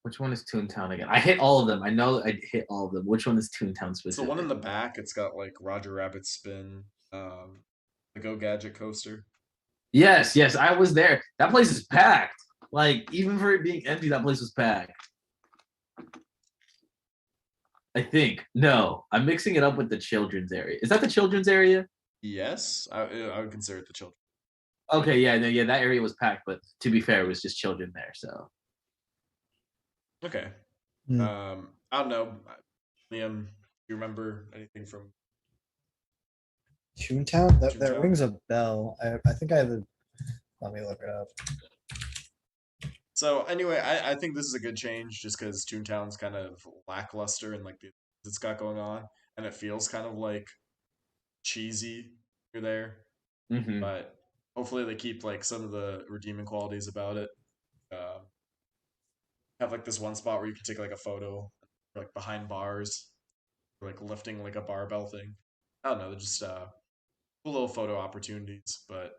Which one is Toontown again? I hit all of them. I know I hit all of them. Which one is Toontown It's the one in the specifically? back. It's got like Roger Rabbit's spin, the Go Gadget coaster. Yes, yes, I was there. That place is packed. Like, even for it being empty, that place was packed. I think. No, I'm mixing it up with the children's area. Is that the children's area? Yes, I would consider it the children. Okay, yeah, no, yeah, that area was packed, but to be fair, it was just children there. So Okay. Hmm. I don't know. Liam, do you remember anything from Toontown? That Toontown? rings a bell. I think I have a. Let me look it up. So anyway, I think this is a good change just because Toontown's kind of lackluster and like it's got going on, and it feels kind of like cheesy. You're there, hmm but hopefully they keep like some of the redeeming qualities about it. Um, have like this one spot where you can take like a photo, like behind bars, or like lifting like a barbell thing. I don't know, they're just cool little photo opportunities. But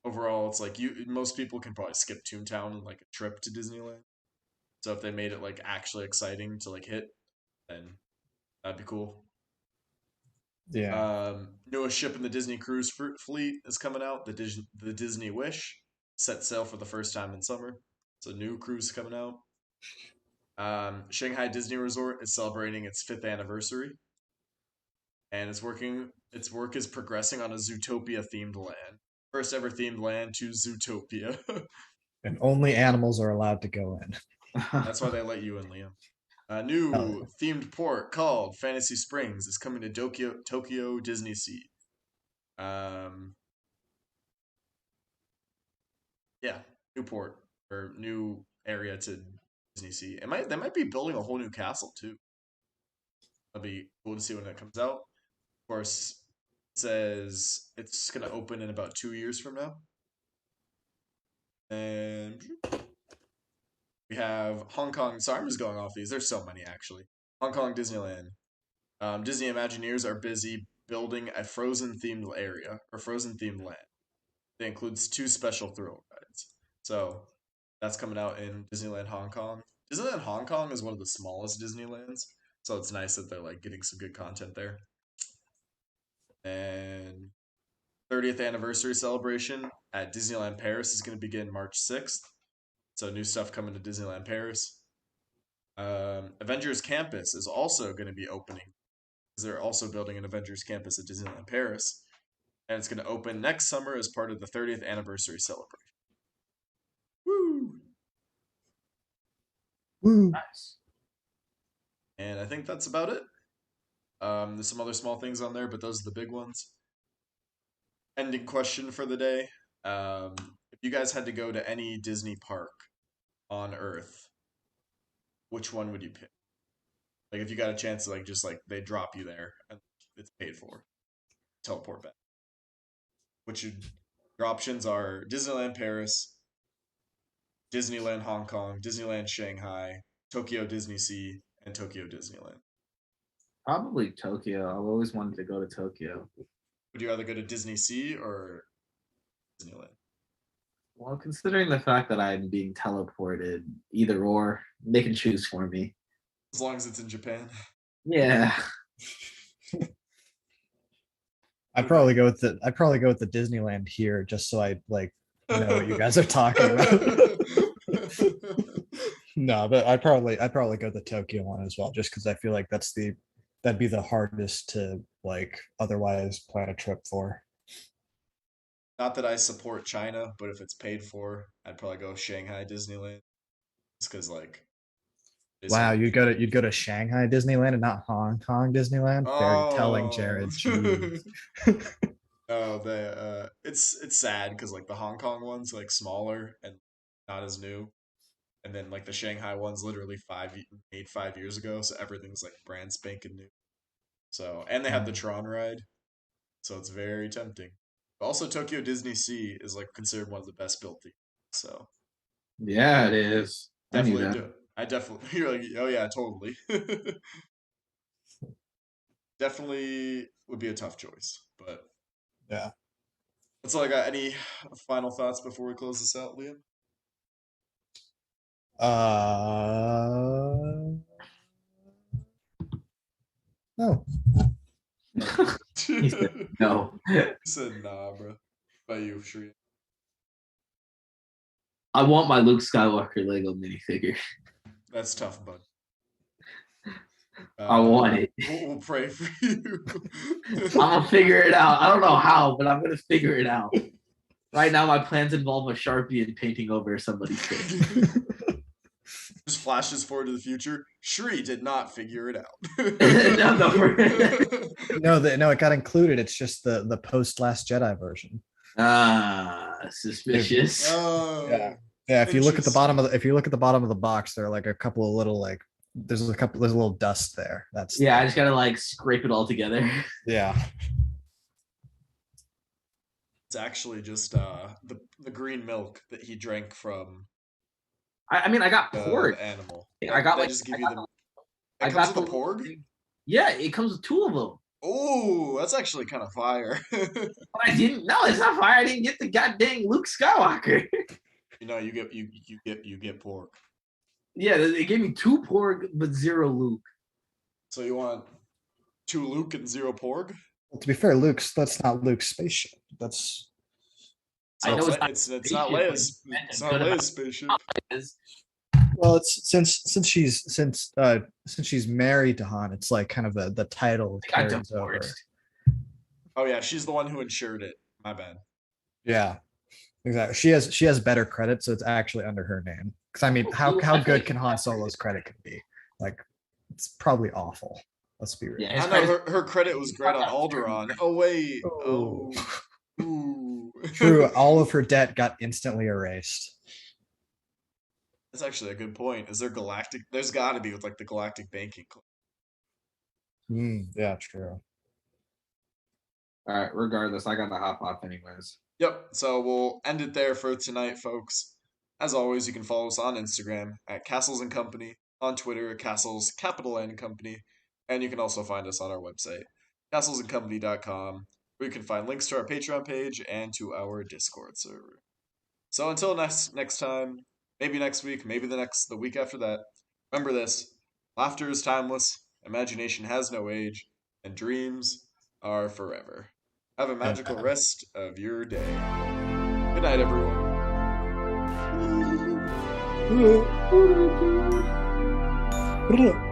overall, it's like you most people can probably skip Toontown and like a trip to Disneyland. So if they made it like actually exciting to like hit, then that'd be cool. Yeah. Newest ship in the Disney cruise fleet is coming out. The Disney Wish set sail for the first time in summer. So new cruise coming out. Shanghai Disney Resort is celebrating its 5th anniversary, and Its work is progressing on a Zootopia themed land. First ever themed land to Zootopia. And only animals are allowed to go in. That's why they let you in, Liam. A Hell new themed port called Fantasy Springs is coming to Tokyo Disney Sea. Um, yeah, new port or new area to Disney Sea. They might be building a whole new castle too. That'll be cool to see when it comes out. Of course, it says it's gonna open in about 2 years from now. And we have Hong Kong. So I'm just going off these. There's so many actually. Hong Kong Disneyland. Disney Imagineers are busy building a Frozen themed area or Frozen themed land. It includes 2 special thrill rides. So that's coming out in Disneyland Hong Kong. Disneyland Hong Kong is one of the smallest Disneylands, so it's nice that they're like getting some good content there. And 30th anniversary celebration at Disneyland Paris is going to begin March 6th. So new stuff coming to Disneyland Paris. Avengers Campus is also going to be opening because they're also building an Avengers Campus at Disneyland Paris, and it's going to open next summer as part of the 30th anniversary celebration. Woo! Woo. nice. And I think that's about it. There's some other small things on there, but those are the big ones. Ending question for the day. If you guys had to go to any Disney park on Earth, which one would you pick? Like if you got a chance to like just like they drop you there and it's paid for, teleport back. Which your options are Disneyland Paris, Disneyland Hong Kong, Disneyland Shanghai, Tokyo Disney Sea, and Tokyo Disneyland. Probably Tokyo. I've always wanted to go to Tokyo. Would you rather go to Disney Sea or Disneyland? Well, considering the fact that I'm being teleported, either or, they can choose for me. As long as it's in Japan. Yeah. I'd probably go with the Disneyland here just so I like know what you guys are talking about. No, but I'd probably go the Tokyo one as well, just because I feel like that'd be the hardest to like otherwise plan a trip for. Not that I support China, but if it's paid for, I'd probably go Shanghai Disneyland. Just because like Wow, you'd go to Shanghai Disneyland and not Hong Kong Disneyland? Very telling, Jared. Jeez. No, it's sad because like the Hong Kong one's like smaller and not as new, and then like the Shanghai one's literally made 5 years ago, so everything's like brand spanking new. So and they have the Tron ride, so it's very tempting. But also Tokyo Disney Sea is like considered one of the best built themes. So Yeah, it is. I knew definitely that. do. I definitely you're like, oh yeah, totally. Definitely would be a tough choice, but Yeah. that's all I got. Any final thoughts before we close this out, Liam? No. He said no. He said nah, bro. By you, Shri. I want my Luke Skywalker Lego minifigure. That's tough, bud. I want it. We'll pray for you. I'm gonna figure it out. I don't know how, but I'm gonna figure it out. Right now, my plans involve a Sharpie and painting over somebody's face. Just flashes forward to the future. Shri did not figure it out. No, it got included. It's just the post Last Jedi version. Suspicious. Oh, yeah. If you look at the bottom of the box, there are like a couple of little like there's a little dust there. That's I just gotta like scrape it all together. Yeah. It's actually just the green milk that he drank from. I mean, I got porg. The animal. I got like. Just give you the. It comes with a porg. Yeah, it comes with 2 of them. Oh, that's actually kind of fire. But I didn't. No, it's not fire. I didn't get the goddamn Luke Skywalker. You get porg. Yeah, they gave me 2 porg but 0 Luke. So you want 2 Luke and 0 porg? Well, to be fair, that's not Luke's spaceship. That's. I know it's not Leia's. It's not Leia's spaceship. Well, it's since she's married to Han, it's like kind of the title carries over. Oh yeah, she's the one who insured it. My bad. Yeah, exactly. She has better credit, so it's actually under her name. Because I mean, how good can Han Solo's credit can be? Like, it's probably awful. Let's be real. Yeah, I know her credit was great on Alderaan. Oh wait. Oh. Ooh. True. All of her debt got instantly erased. That's actually a good point. Is there galactic? There's got to be with like the galactic banking club. Yeah, true. All right. Regardless, I got the hop off anyways. Yep. So we'll end it there for tonight, folks. As always, you can follow us on Instagram at Castles and Company, on Twitter at Castles capital N Company, and you can also find us on our website, castlesandcompany.com, where you can find links to our Patreon page and to our Discord server. So until next time, maybe next week, maybe the week after that, remember this: laughter is timeless, imagination has no age, and dreams are forever. Have a magical rest of your day. Good night, everyone. Ugh.